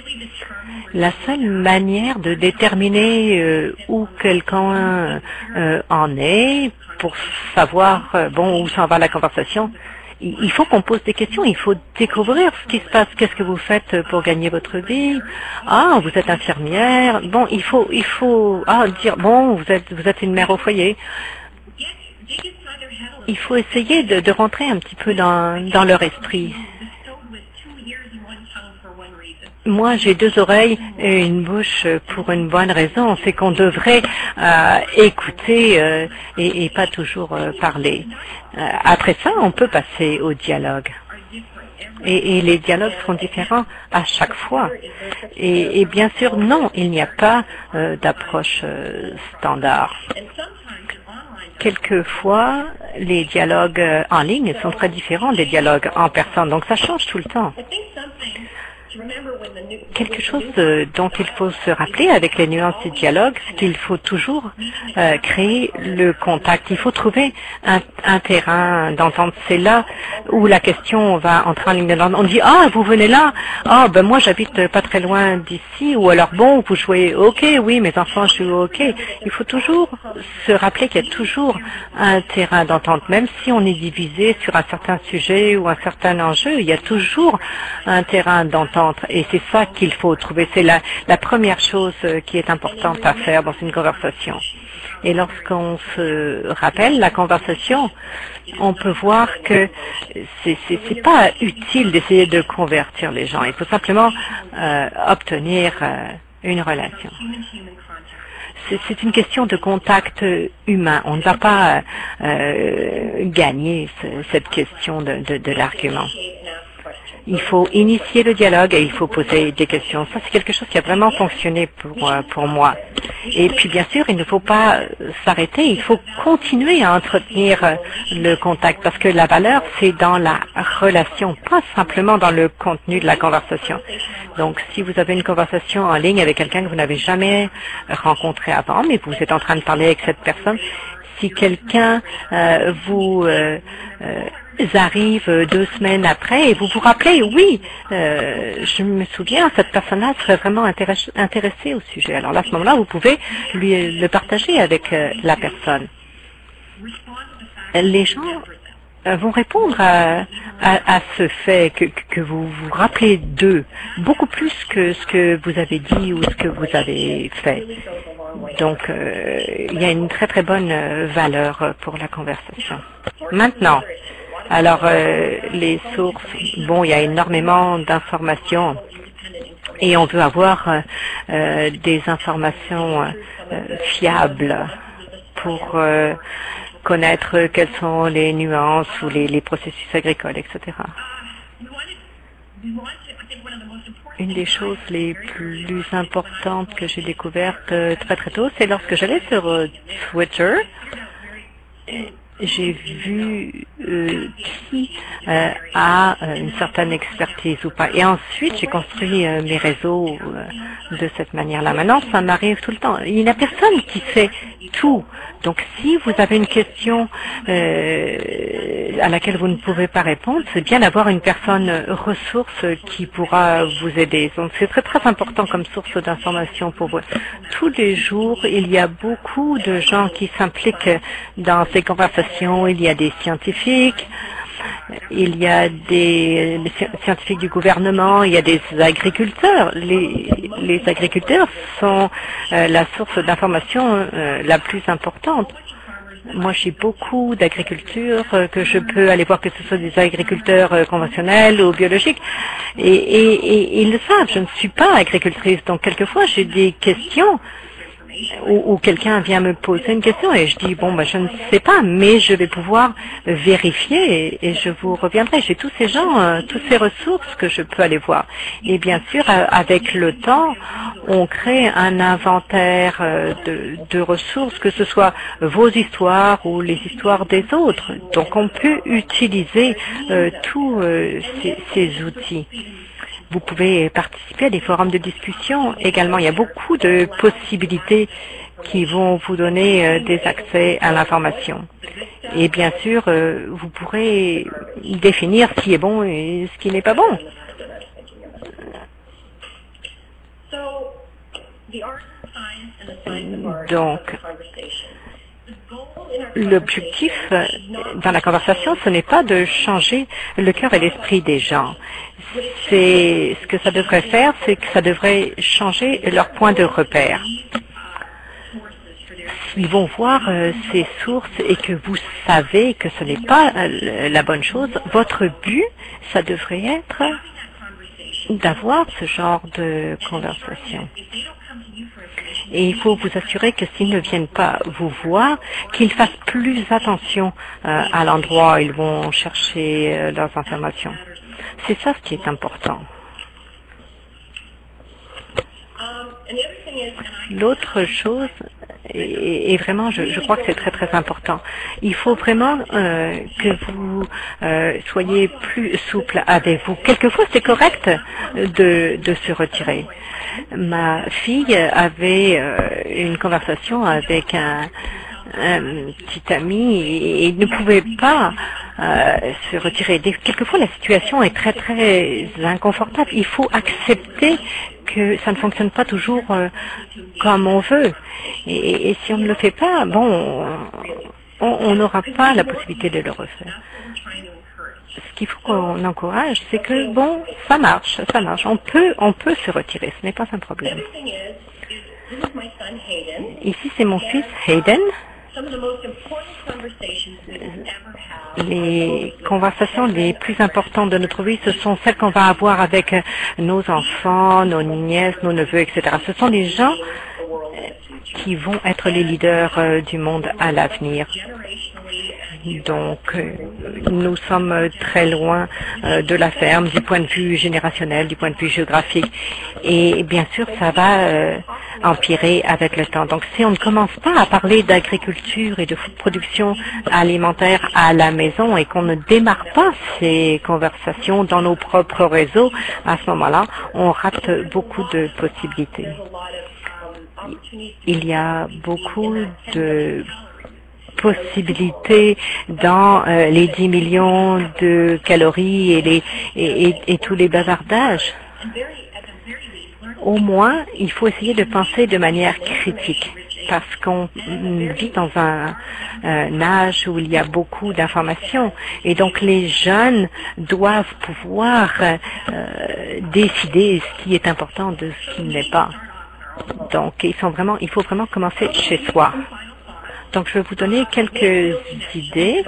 La seule manière de déterminer où quelqu'un en est, pour savoir où s'en va la conversation, il faut qu'on pose des questions, il faut découvrir ce qui se passe. Qu'est-ce que vous faites pour gagner votre vie? Ah, vous êtes infirmière. Bon, il faut dire bon, vous êtes une mère au foyer. Il faut essayer de rentrer un petit peu dans leur esprit. Moi, j'ai 2 oreilles et une bouche pour une bonne raison. C'est qu'on devrait écouter et pas toujours parler. Après ça, on peut passer au dialogue. Et les dialogues seront différents à chaque fois. Et bien sûr, non, il n'y a pas d'approche standard. Quelquefois, les dialogues en ligne sont très différents des dialogues en personne. Donc, ça change tout le temps. Quelque chose dont il faut se rappeler avec les nuances du dialogue, c'est qu'il faut toujours créer le contact. Il faut trouver un terrain d'entente. C'est là où la question va entrer en ligne de l'ordre. On dit, ah, vous venez là? Ah, ben moi, j'habite pas très loin d'ici. Ou alors, bon, vous jouez au hockey? Oui, mes enfants jouent au hockey. Il faut toujours se rappeler qu'il y a toujours un terrain d'entente. Même si on est divisé sur un certain sujet ou un certain enjeu, il y a toujours un terrain d'entente. Et c'est ça qu'il faut trouver. C'est la première chose qui est importante à faire dans une conversation. Et lorsqu'on se rappelle la conversation, on peut voir que c'est pas utile d'essayer de convertir les gens. Il faut simplement obtenir une relation. C'est une question de contact humain. On ne va pas gagner cette question de l'argument. Il faut initier le dialogue et il faut poser des questions. Ça, c'est quelque chose qui a vraiment fonctionné pour moi. Et puis, bien sûr, il ne faut pas s'arrêter. Il faut continuer à entretenir le contact parce que la valeur, c'est dans la relation, pas simplement dans le contenu de la conversation. Donc, si vous avez une conversation en ligne avec quelqu'un que vous n'avez jamais rencontré avant, mais vous êtes en train de parler avec cette personne, si quelqu'un vous arrive 2 semaines après et vous vous rappelez, oui, je me souviens, cette personne-là serait vraiment intéressée au sujet. Alors là, à ce moment-là, vous pouvez le partager avec la personne. Les gens vont répondre à ce fait que vous vous rappelez d'eux, beaucoup plus que ce que vous avez dit ou ce que vous avez fait. Donc, il y a une très très bonne valeur pour la conversation. Maintenant, alors, les sources, bon, il y a énormément d'informations et on veut avoir des informations fiables pour connaître quelles sont les nuances ou les processus agricoles, etc. Une des choses les plus importantes que j'ai découvertes très très tôt, c'est lorsque j'allais sur Twitter. J'ai vu qui a une certaine expertise ou pas. Et ensuite, j'ai construit mes réseaux de cette manière-là. Maintenant, ça m'arrive tout le temps. Il n'y a personne qui sait tout. Donc, si vous avez une question à laquelle vous ne pouvez pas répondre, c'est bien d'avoir une personne ressource qui pourra vous aider. Donc, c'est très, très important comme source d'information pour vous. Tous les jours, il y a beaucoup de gens qui s'impliquent dans ces conversations. Il y a des scientifiques, il y a des scientifiques du gouvernement, il y a des agriculteurs. Les agriculteurs sont la source d'information la plus importante. Moi, j'ai beaucoup d'agriculture que je peux aller voir, que ce soit des agriculteurs conventionnels ou biologiques. Et ils le savent, je ne suis pas agricultrice. Donc, quelquefois, j'ai des questions où quelqu'un vient me poser une question et je dis, bon, ben, je ne sais pas, mais je vais pouvoir vérifier et je vous reviendrai. J'ai tous ces gens, toutes ces ressources que je peux aller voir. Et bien sûr, avec le temps, on crée un inventaire de ressources, que ce soit vos histoires ou les histoires des autres. Donc, on peut utiliser tous ces outils. Vous pouvez participer à des forums de discussion également. Il y a beaucoup de possibilités qui vont vous donner des accès à l'information. Et bien sûr, vous pourrez définir ce qui est bon et ce qui n'est pas bon. Donc, l'objectif dans la conversation, ce n'est pas de changer le cœur et l'esprit des gens. C'est ce que ça devrait faire, c'est que ça devrait changer leur point de repère. Ils vont voir ces sources et que vous savez que ce n'est pas la bonne chose. Votre but, ça devrait être d'avoir ce genre de conversation. Et il faut vous assurer que s'ils ne viennent pas vous voir, qu'ils fassent plus attention à l'endroit où ils vont chercher leurs informations. C'est ça ce qui est important. L'autre chose, et vraiment je crois que c'est très très important, il faut vraiment que vous soyez plus souple avec vous. Quelquefois c'est correct de se retirer. Ma fille avait une conversation avec un petit ami et il ne pouvait pas se retirer. Quelquefois, la situation est très, très inconfortable. Il faut accepter que ça ne fonctionne pas toujours comme on veut. Et si on ne le fait pas, bon, on n'aura pas la possibilité de le refaire. Ce qu'il faut qu'on encourage, c'est que, bon, ça marche. On peut se retirer, ce n'est pas un problème. Ici, c'est mon fils Hayden. Les conversations les plus importantes de notre vie, ce sont celles qu'on va avoir avec nos enfants, nos nièces, nos neveux, etc. Ce sont des gens qui vont être les leaders du monde à l'avenir. Donc, nous sommes très loin de la ferme du point de vue générationnel, du point de vue géographique. Et bien sûr, ça va empirer avec le temps. Donc, si on ne commence pas à parler d'agriculture et de production alimentaire à la maison et qu'on ne démarre pas ces conversations dans nos propres réseaux, à ce moment-là, on rate beaucoup de possibilités. Il y a beaucoup de possibilités dans les 10 millions de calories et tous les bavardages. Au moins, il faut essayer de penser de manière critique parce qu'on vit dans un âge où il y a beaucoup d'informations et donc les jeunes doivent pouvoir décider ce qui est important de ce qui ne l'est pas. Donc, il faut vraiment commencer chez soi. Donc, je vais vous donner quelques idées.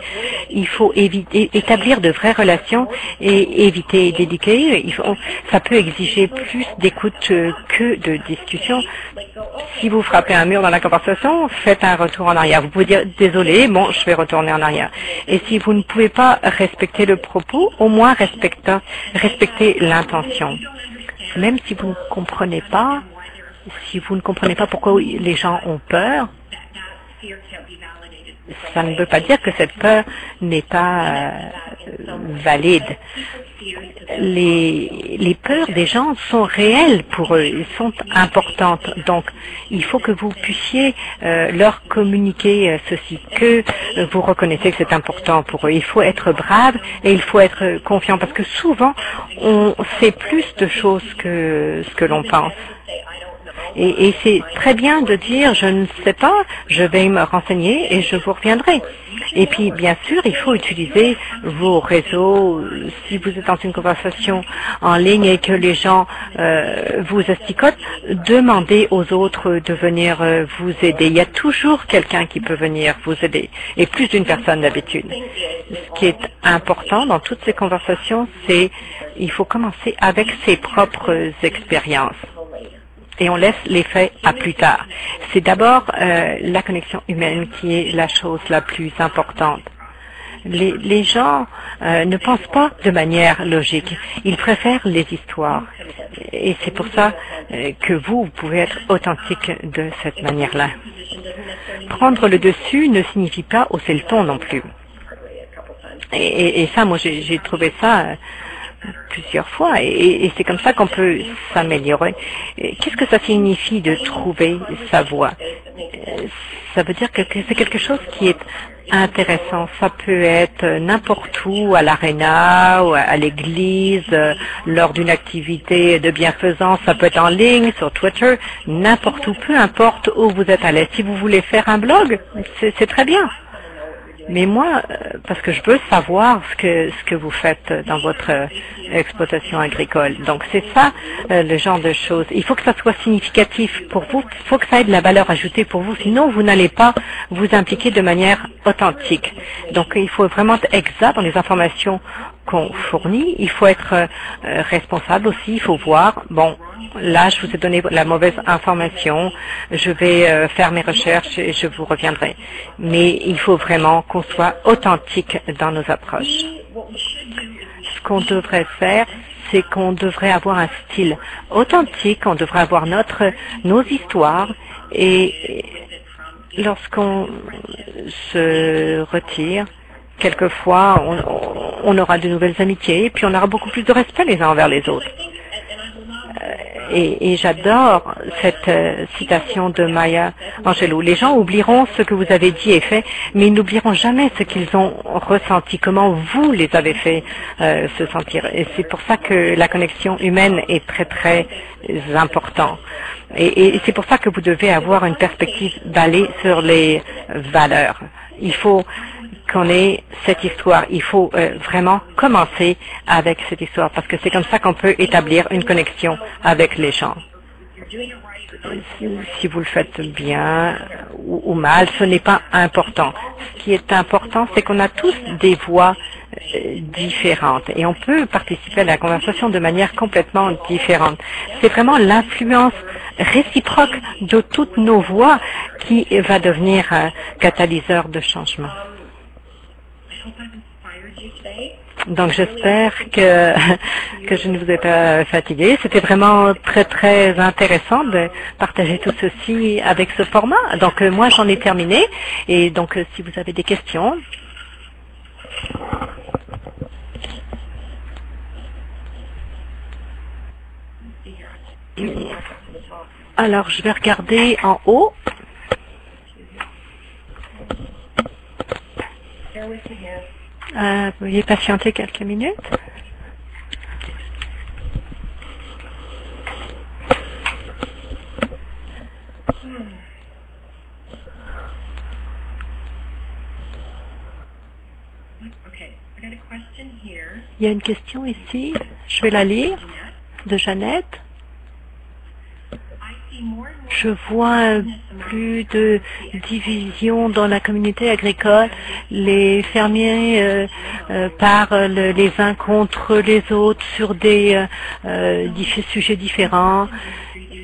Il faut établir de vraies relations et éviter d'éduquer. Ça peut exiger plus d'écoute que de discussion. Si vous frappez un mur dans la conversation, faites un retour en arrière. Vous pouvez dire « Désolé, bon, je vais retourner en arrière ». Et si vous ne pouvez pas respecter le propos, au moins respectez l'intention. Même si vous ne comprenez pas, pourquoi les gens ont peur, ça ne veut pas dire que cette peur n'est pas valide. Les peurs des gens sont réelles pour eux, elles sont importantes. Donc, il faut que vous puissiez leur communiquer ceci, que vous reconnaissez que c'est important pour eux. Il faut être brave et il faut être confiant parce que souvent, on sait plus de choses que ce que l'on pense. Et c'est très bien de dire, je ne sais pas, je vais me renseigner et je vous reviendrai. Et puis, bien sûr, il faut utiliser vos réseaux. Si vous êtes dans une conversation en ligne et que les gens vous asticotent, demandez aux autres de venir vous aider. Il y a toujours quelqu'un qui peut venir vous aider, et plus d'une personne d'habitude. Ce qui est important dans toutes ces conversations, c'est il faut commencer avec ses propres expériences. et on laisse les faits à plus tard. C'est d'abord la connexion humaine qui est la chose la plus importante. Les gens ne pensent pas de manière logique. Ils préfèrent les histoires. Et c'est pour ça que vous pouvez être authentique de cette manière-là. Prendre le dessus ne signifie pas hausser le ton non plus. Et ça, moi, j'ai trouvé ça plusieurs fois. Et c'est comme ça qu'on peut s'améliorer. Qu'est-ce que ça signifie de trouver sa voie? Ça veut dire que c'est quelque chose qui est intéressant. Ça peut être n'importe où, à l'aréna, ou à l'église, lors d'une activité de bienfaisance. Ça peut être en ligne, sur Twitter, n'importe où, peu importe où vous êtes à l'aise. Si vous voulez faire un blog, c'est très bien. Mais moi, parce que je veux savoir ce que vous faites dans votre exploitation agricole. Donc c'est ça le genre de choses. Il faut que ça soit significatif pour vous. Il faut que ça ait de la valeur ajoutée pour vous. Sinon, vous n'allez pas vous impliquer de manière authentique. Donc il faut vraiment être exact dans les informations qu'on fournit. Il faut être responsable aussi. Il faut voir, bon, là, je vous ai donné la mauvaise information. Je vais faire mes recherches et je vous reviendrai. Mais il faut vraiment qu'on soit authentique dans nos approches. Ce qu'on devrait faire, c'est qu'on devrait avoir un style authentique. On devrait avoir nos histoires. Et lorsqu'on se retire, quelquefois, on aura de nouvelles amitiés et puis on aura beaucoup plus de respect les uns envers les autres. Et j'adore cette citation de Maya Angelou. Les gens oublieront ce que vous avez dit et fait, mais ils n'oublieront jamais ce qu'ils ont ressenti, comment vous les avez fait se sentir. Et c'est pour ça que la connexion humaine est très, très importante. Et c'est pour ça que vous devez avoir une perspective basée sur les valeurs. Il faut qu'on ait cette histoire. Il faut vraiment commencer avec cette histoire parce que c'est comme ça qu'on peut établir une connexion avec les gens. Si vous le faites bien ou mal, ce n'est pas important. Ce qui est important, c'est qu'on a tous des voix différentes et on peut participer à la conversation de manière complètement différente. C'est vraiment l'influence réciproque de toutes nos voix qui va devenir un catalyseur de changement. Donc j'espère que je ne vous ai pas fatigué. C'était vraiment très très intéressant de partager tout ceci avec ce format. Donc moi j'en ai terminé et donc si vous avez des questions. Alors je vais regarder en haut. Veuillez patienter quelques minutes. Il y a une question ici, je vais la lire, de Jeannette. Je vois plus de division dans la communauté agricole. Les fermiers parlent les uns contre les autres sur des sujets différents.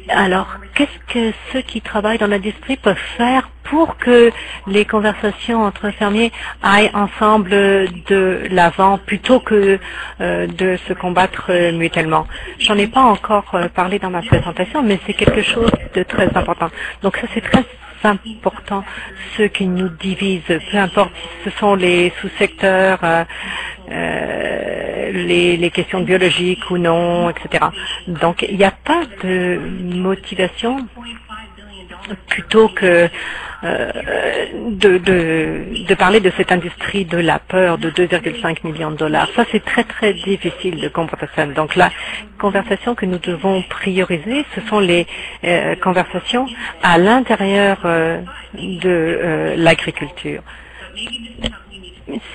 Alors, qu'est-ce que ceux qui travaillent dans l'industrie peuvent faire pour que les conversations entre fermiers aillent ensemble de l'avant plutôt que de se combattre mutuellement? J'en ai pas encore parlé dans ma présentation, mais c'est quelque chose de très important. Donc ça, c'est très important, ce qui nous divise, peu importe si ce sont les sous-secteurs, les questions biologiques ou non, etc. Donc, il n'y a pas de motivation plutôt que de parler de cette industrie de la peur de 2,5 millions de dollars. Ça, c'est très, très difficile de comprendre ça. Donc, la conversation que nous devons prioriser, ce sont les conversations à l'intérieur de l'agriculture.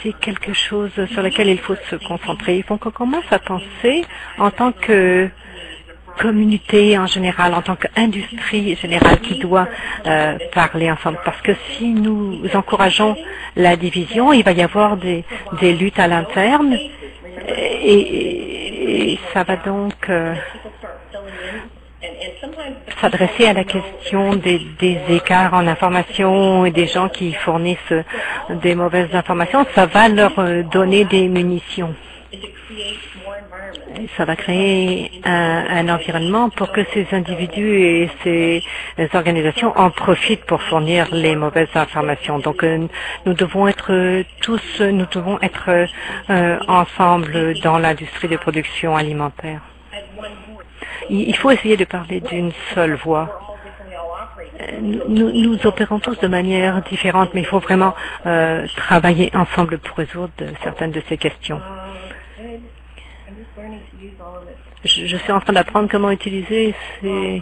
C'est quelque chose sur lequel il faut se concentrer. Il faut qu'on commence à penser en tant que communauté en général, en tant qu'industrie générale qui doit parler ensemble. Parce que si nous encourageons la division, il va y avoir des luttes à l'interne et ça va donc s'adresser à la question des écarts en information et des gens qui fournissent des mauvaises informations, ça va leur donner des munitions. Ça va créer un environnement pour que ces individus et ces organisations en profitent pour fournir les mauvaises informations. Donc, nous devons être ensemble dans l'industrie de production alimentaire. Il faut essayer de parler d'une seule voix. Nous opérons tous de manière différente, mais il faut vraiment travailler ensemble pour résoudre certaines de ces questions. Je suis en train d'apprendre comment utiliser ces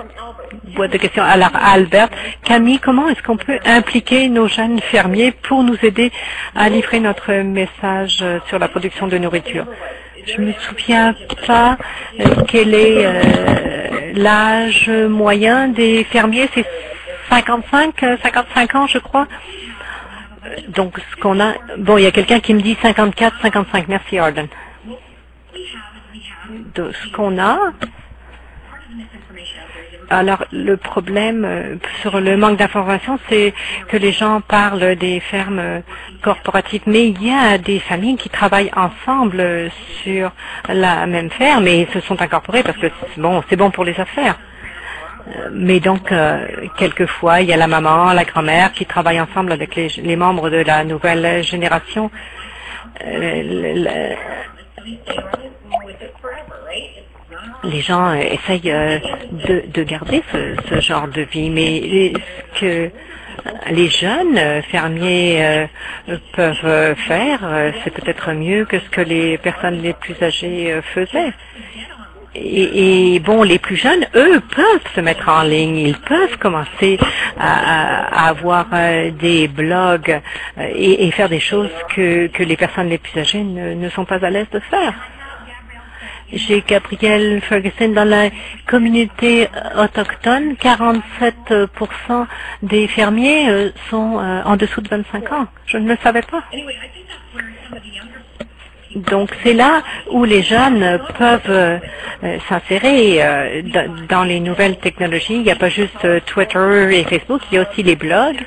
boîtes de questions. Alors, Albert, Camille, comment est-ce qu'on peut impliquer nos jeunes fermiers pour nous aider à livrer notre message sur la production de nourriture? Je me souviens pas quel est l'âge moyen des fermiers. C'est 55 ans, je crois. Donc, ce qu'on a... Bon, il y a quelqu'un qui me dit 54, 55. Merci, Arden. De ce qu'on a. Alors, le problème sur le manque d'information, c'est que les gens parlent des fermes corporatives, mais il y a des familles qui travaillent ensemble sur la même ferme et se sont incorporées parce que c'est bon pour les affaires. Mais donc, quelquefois, il y a la maman, la grand-mère qui travaillent ensemble avec les membres de la nouvelle génération. Les gens essayent de garder ce genre de vie, mais ce que les jeunes fermiers peuvent faire, c'est peut-être mieux que ce que les personnes les plus âgées faisaient. Et bon, les plus jeunes, eux, peuvent se mettre en ligne, ils peuvent commencer à avoir des blogs et faire des choses que les personnes les plus âgées ne sont pas à l'aise de faire. J'ai Gabrielle Ferguson dans la communauté autochtone. 47% des fermiers sont en dessous de 25 ans. Je ne le savais pas. Donc c'est là où les jeunes peuvent s'insérer dans les nouvelles technologies. Il n'y a pas juste Twitter et Facebook, il y a aussi les blogs.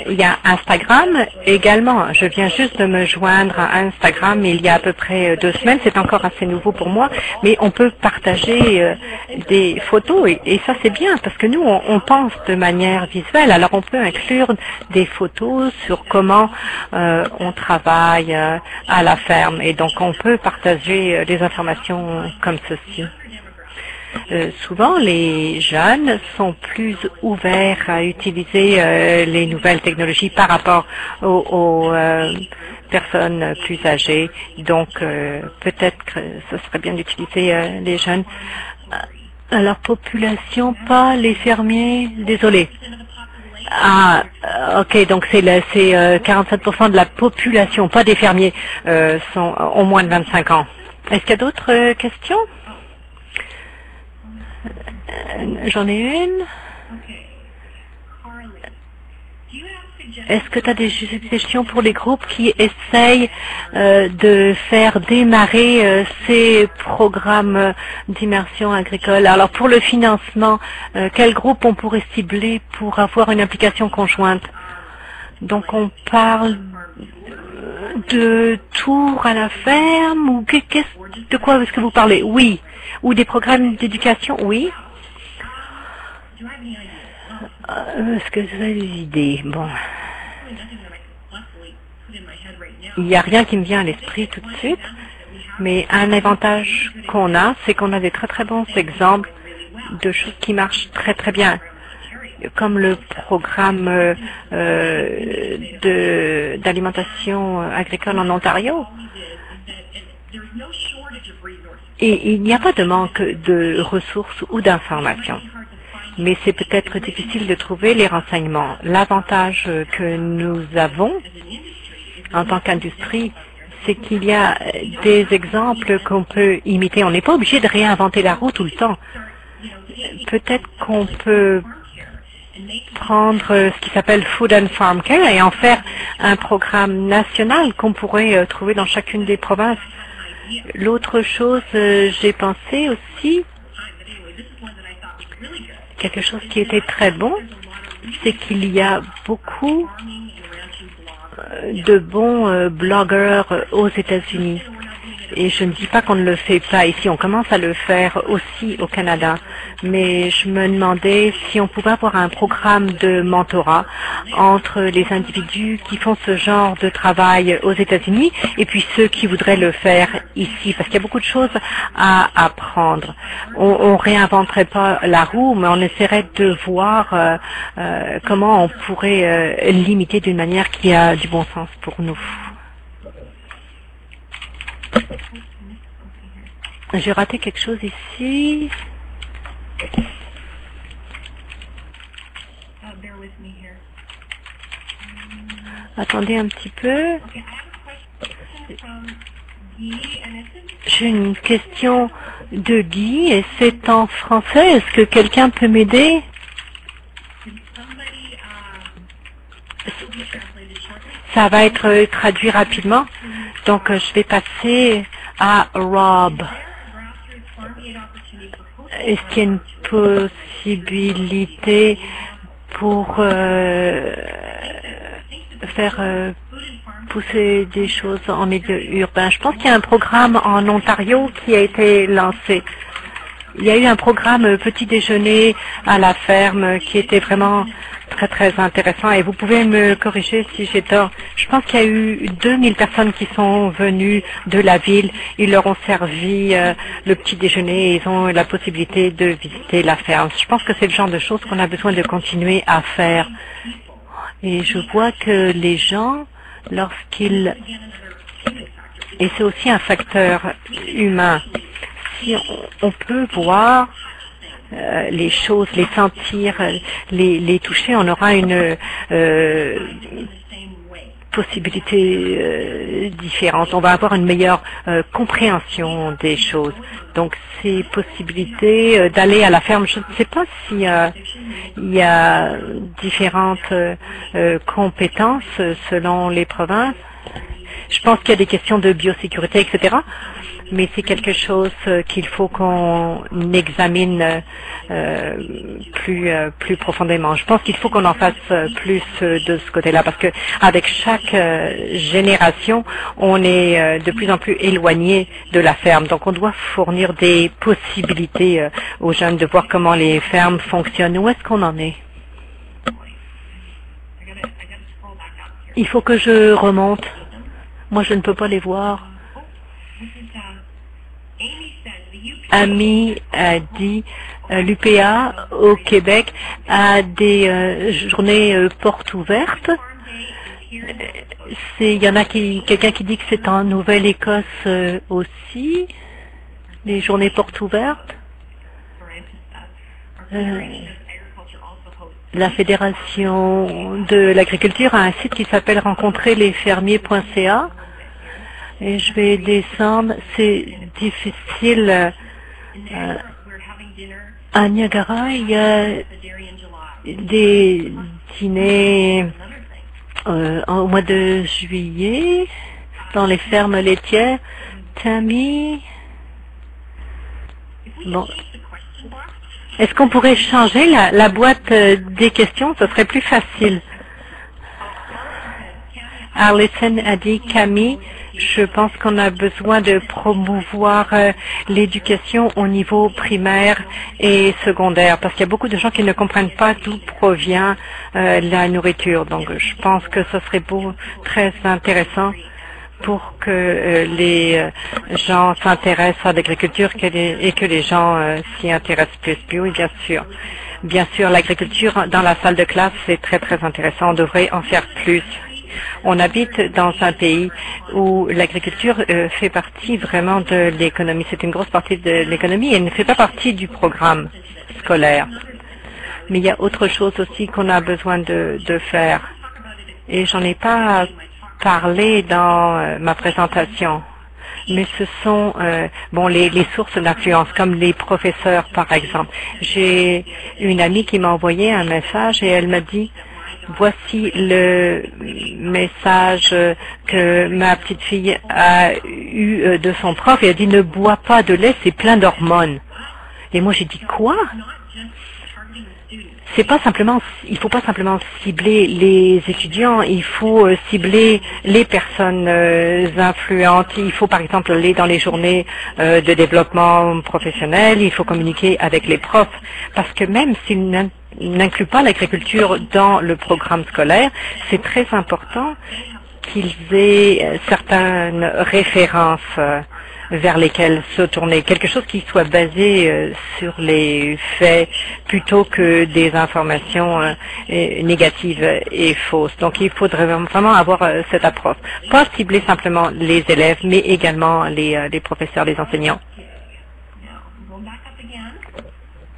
Il y a Instagram également. Je viens juste de me joindre à Instagram il y a à peu près 2 semaines. C'est encore assez nouveau pour moi, mais on peut partager des photos et ça c'est bien parce que nous on pense de manière visuelle. Alors on peut inclure des photos sur comment on travaille à la ferme et donc on peut partager des informations comme ceci. Souvent, les jeunes sont plus ouverts à utiliser les nouvelles technologies par rapport aux personnes plus âgées. Donc, peut-être que ce serait bien d'utiliser les jeunes. Alors, population, pas les fermiers, désolé. Ah, ok, donc c'est 47% de la population, pas des fermiers, sont au moins de 25 ans. Est-ce qu'il y a d'autres questions? J'en ai une. Est-ce que tu as des suggestions pour les groupes qui essayent de faire démarrer ces programmes d'immersion agricole? Alors pour le financement, quel groupe on pourrait cibler pour avoir une implication conjointe? Donc on parle de tours à la ferme ou de quoi est-ce que vous parlez? Oui. Ou des programmes d'éducation? Oui. Est-ce que vous avez des idées? Bon. Il n'y a rien qui me vient à l'esprit tout de suite, mais un avantage qu'on a, c'est qu'on a des très très bons exemples de choses qui marchent très très bien, comme le programme d'alimentation agricole en Ontario. Et il n'y a pas de manque de ressources ou d'informations. Mais c'est peut-être difficile de trouver les renseignements. L'avantage que nous avons en tant qu'industrie, c'est qu'il y a des exemples qu'on peut imiter. On n'est pas obligé de réinventer la roue tout le temps. Peut-être qu'on peut prendre ce qui s'appelle Food and Farm Care et en faire un programme national qu'on pourrait trouver dans chacune des provinces. L'autre chose, j'ai pensé aussi, quelque chose qui était très bon, c'est qu'il y a beaucoup de bons blogueurs aux États-Unis. Et je ne dis pas qu'on ne le fait pas ici, on commence à le faire aussi au Canada. Mais je me demandais si on pouvait avoir un programme de mentorat entre les individus qui font ce genre de travail aux États-Unis et puis ceux qui voudraient le faire ici. Parce qu'il y a beaucoup de choses à apprendre. On réinventerait pas la roue, mais on essaierait de voir comment on pourrait limiter d'une manière qui a du bon sens pour nous. J'ai raté quelque chose ici. Attendez un petit peu. J'ai une question de Guy et c'est en français. Est-ce que quelqu'un peut m'aider? Ça va être traduit rapidement. Donc, je vais passer à Rob. Est-ce qu'il y a une possibilité pour faire pousser des choses en milieu urbain? Je pense qu'il y a un programme en Ontario qui a été lancé. Il y a eu un programme petit déjeuner à la ferme qui était vraiment très très intéressant et vous pouvez me corriger si j'ai tort. Je pense qu'il y a eu 2000 personnes qui sont venues de la ville. Ils leur ont servi le petit déjeuner et ils ont la possibilité de visiter la ferme. Je pense que c'est le genre de choses qu'on a besoin de continuer à faire. Et je vois que les gens, lorsqu'ils... Et c'est aussi un facteur humain. Si on peut voir les choses, les sentir, les toucher, on aura une possibilité différente. On va avoir une meilleure compréhension des choses. Donc, ces possibilités d'aller à la ferme, je ne sais pas s'il y a différentes compétences selon les provinces. Je pense qu'il y a des questions de biosécurité, etc. Mais c'est quelque chose qu'il faut qu'on examine plus profondément. Je pense qu'il faut qu'on en fasse plus de ce côté-là, parce que avec chaque génération, on est de plus en plus éloigné de la ferme. Donc, on doit fournir des possibilités aux jeunes de voir comment les fermes fonctionnent. Où est-ce qu'on en est? Il faut que je remonte. Moi, je ne peux pas les voir. Amy a dit l'UPA au Québec a des journées portes ouvertes. Il y en a quelqu'un qui dit que c'est en Nouvelle-Écosse aussi, les journées portes ouvertes. La Fédération de l'agriculture a un site qui s'appelle rencontrer-les-fermiers.ca. Et je vais descendre. C'est difficile. À Niagara, il y a des dîners au mois de juillet dans les fermes laitières. Tammy, bon. Est-ce qu'on pourrait changer la boîte des questions? Ce serait plus facile. Alison a dit, Camille, je pense qu'on a besoin de promouvoir l'éducation au niveau primaire et secondaire, parce qu'il y a beaucoup de gens qui ne comprennent pas d'où provient la nourriture. Donc, je pense que ce serait très intéressant pour que les gens s'intéressent à l'agriculture et que les gens s'y intéressent plus. Puis oui, bien sûr, l'agriculture dans la salle de classe, c'est très, très intéressant. On devrait en faire plus. On habite dans un pays où l'agriculture fait partie vraiment de l'économie. C'est une grosse partie de l'économie et elle ne fait pas partie du programme scolaire. Mais il y a autre chose aussi qu'on a besoin de faire. Et j'en ai pas parlé dans ma présentation. Mais ce sont les sources d'influence, comme les professeurs, par exemple. J'ai une amie qui m'a envoyé un message et elle m'a dit: voici le message que ma petite fille a eu de son prof. Et elle a dit: ne bois pas de lait, c'est plein d'hormones. Et moi j'ai dit: quoi? c'est pas simplement, il faut pas simplement cibler les étudiants, il faut cibler les personnes influentes. Il faut par exemple aller dans les journées de développement professionnel, il faut communiquer avec les profs, parce que même s'ils n'incluent pas l'agriculture dans le programme scolaire, c'est très important qu'ils aient certaines références vers lesquelles se tourner, quelque chose qui soit basé sur les faits plutôt que des informations négatives et fausses. Donc il faudrait vraiment avoir cette approche. Pas cibler simplement les élèves, mais également les professeurs, les enseignants.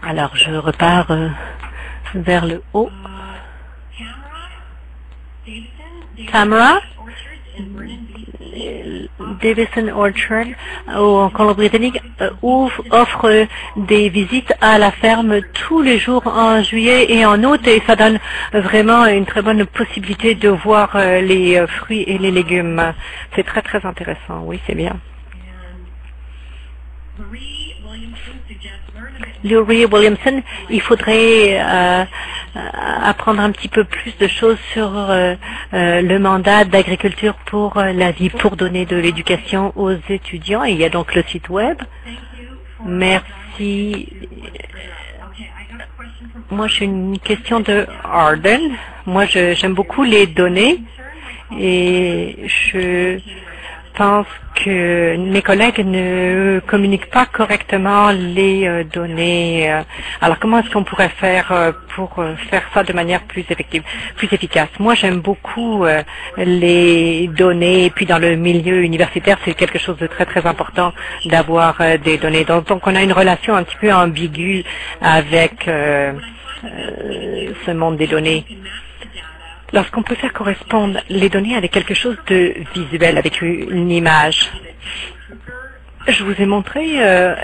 Alors je repars vers le haut. Tamara Davison Orchard en Colombie-Britannique offre des visites à la ferme tous les jours en juillet et en août, et ça donne vraiment une très bonne possibilité de voir les fruits et les légumes. C'est très très intéressant, oui, c'est bien. Laurie Williamson, il faudrait apprendre un petit peu plus de choses sur le mandat d'agriculture pour la vie, pour donner de l'éducation aux étudiants. Et il y a donc le site web. Merci. Moi, j'ai une question de Arden. Moi, j'aime beaucoup les données et je pense que mes collègues ne communiquent pas correctement les données. Alors, comment est-ce qu'on pourrait faire pour faire ça de manière plus effective, plus efficace? Moi, j'aime beaucoup les données. Et puis, dans le milieu universitaire, c'est quelque chose de très, très important d'avoir des données. Donc, on a une relation un petit peu ambiguë avec ce monde des données. Lorsqu'on peut faire correspondre les données avec quelque chose de visuel, avec une image. Je vous ai montré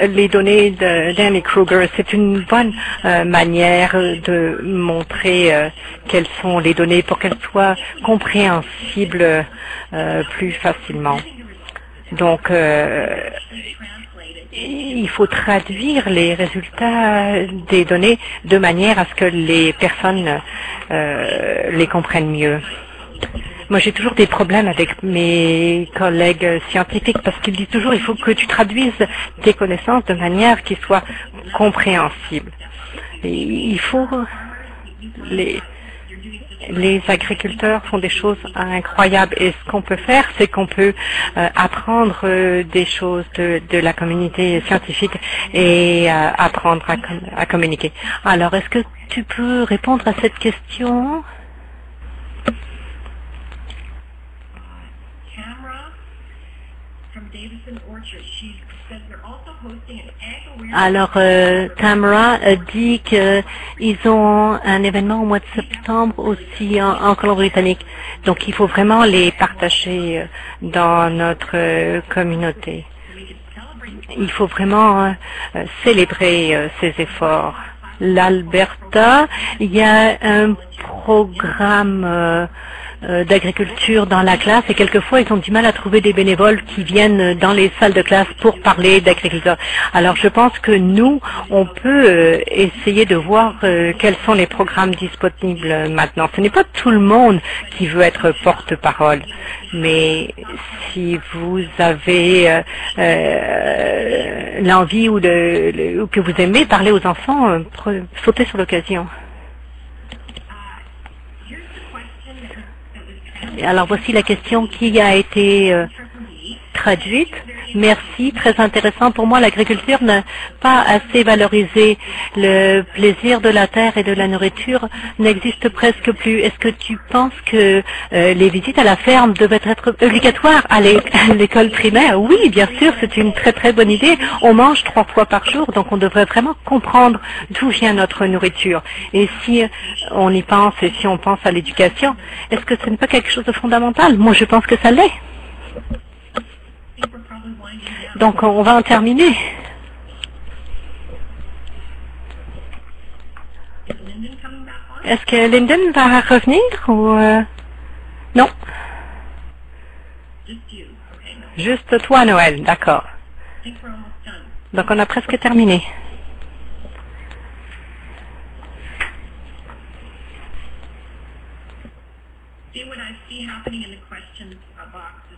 les données de Danny Kruger. C'est une bonne manière de montrer quelles sont les données pour qu'elles soient compréhensibles plus facilement. Donc, il faut traduire les résultats des données de manière à ce que les personnes les comprennent mieux. Moi, j'ai toujours des problèmes avec mes collègues scientifiques parce qu'ils disent toujours il faut que tu traduises tes connaissances de manière qui soit compréhensible. Et il faut les agriculteurs font des choses incroyables et ce qu'on peut faire, c'est qu'on peut apprendre des choses de la communauté scientifique et apprendre à communiquer. Alors, est-ce que tu peux répondre à cette question? Alors, Tamara dit qu'ils ont un événement au mois de septembre aussi en Colombie-Britannique. Donc, il faut vraiment les partager dans notre communauté. Il faut vraiment célébrer ces efforts. L'Alberta, il y a un programme d'agriculture dans la classe et quelquefois ils ont du mal à trouver des bénévoles qui viennent dans les salles de classe pour parler d'agriculture. Alors je pense que nous, on peut essayer de voir quels sont les programmes disponibles maintenant. Ce n'est pas tout le monde qui veut être porte-parole, mais si vous avez l'envie ou que vous aimez parler aux enfants, sautez sur l'occasion. Alors voici la question qui a été traduite. Merci, très intéressant. Pour moi, l'agriculture n'a pas assez valorisé. Le plaisir de la terre et de la nourriture n'existe presque plus. Est-ce que tu penses que les visites à la ferme devaient être obligatoires à l'école primaire? Oui, bien sûr, c'est une très très bonne idée. On mange 3 fois par jour, donc on devrait vraiment comprendre d'où vient notre nourriture. Et si on y pense et si on pense à l'éducation, est-ce que ce n'est pas quelque chose de fondamental? Moi, je pense que ça l'est. Donc, on va en terminer. Est-ce que Lyndon va revenir ou non? Juste toi, Noël, d'accord. Donc, on a presque terminé.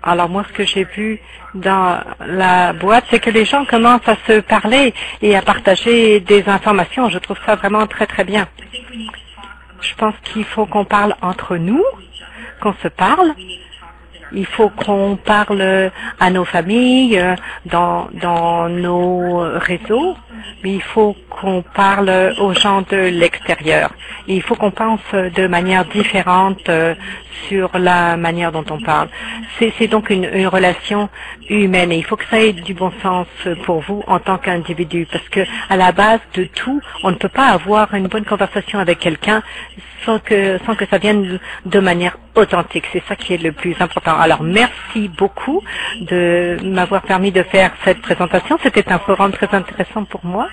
Alors moi, ce que j'ai vu dans la boîte, c'est que les gens commencent à se parler et à partager des informations. Je trouve ça vraiment très, très bien. Je pense qu'il faut qu'on parle entre nous, qu'on se parle. Il faut qu'on parle à nos familles, dans nos réseaux, mais il faut qu'on parle aux gens de l'extérieur. Et il faut qu'on pense de manière différente sur la manière dont on parle. C'est donc une relation humaine et il faut que ça ait du bon sens pour vous en tant qu'individu, parce que à la base de tout, on ne peut pas avoir une bonne conversation avec quelqu'un sans que ça vienne de manière authentique. C'est ça qui est le plus important. Alors, merci beaucoup de m'avoir permis de faire cette présentation. C'était un forum très intéressant pour moi.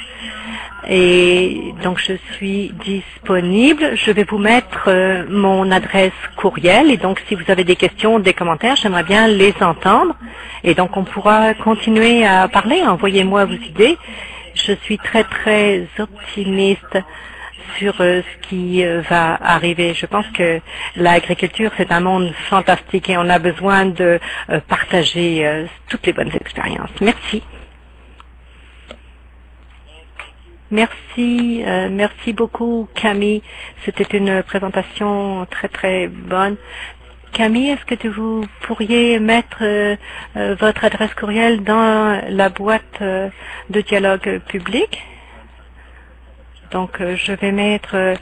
Et donc, je suis disponible. Je vais vous mettre mon adresse courriel. Et donc, si vous avez des questions, des commentaires, j'aimerais bien les entendre. Et donc, on pourra continuer à parler. Envoyez-moi vos idées. Je suis très, très optimiste sur ce qui va arriver. Je pense que l'agriculture, c'est un monde fantastique et on a besoin de partager toutes les bonnes expériences. Merci. Merci, merci beaucoup Camille. C'était une présentation très très bonne. Camille, est-ce que vous pourriez mettre votre adresse courriel dans la boîte de dialogue public? Donc, je vais mettre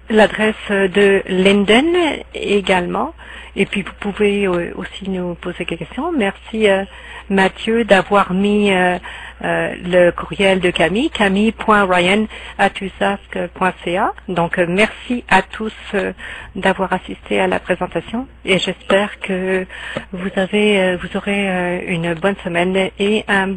l'adresse de Linden également. Et puis, vous pouvez aussi nous poser quelques questions. Merci, Mathieu, d'avoir mis le courriel de Camille, camille.ryan@usask.ca. Donc, merci à tous d'avoir assisté à la présentation. Et j'espère que vous aurez une bonne semaine et un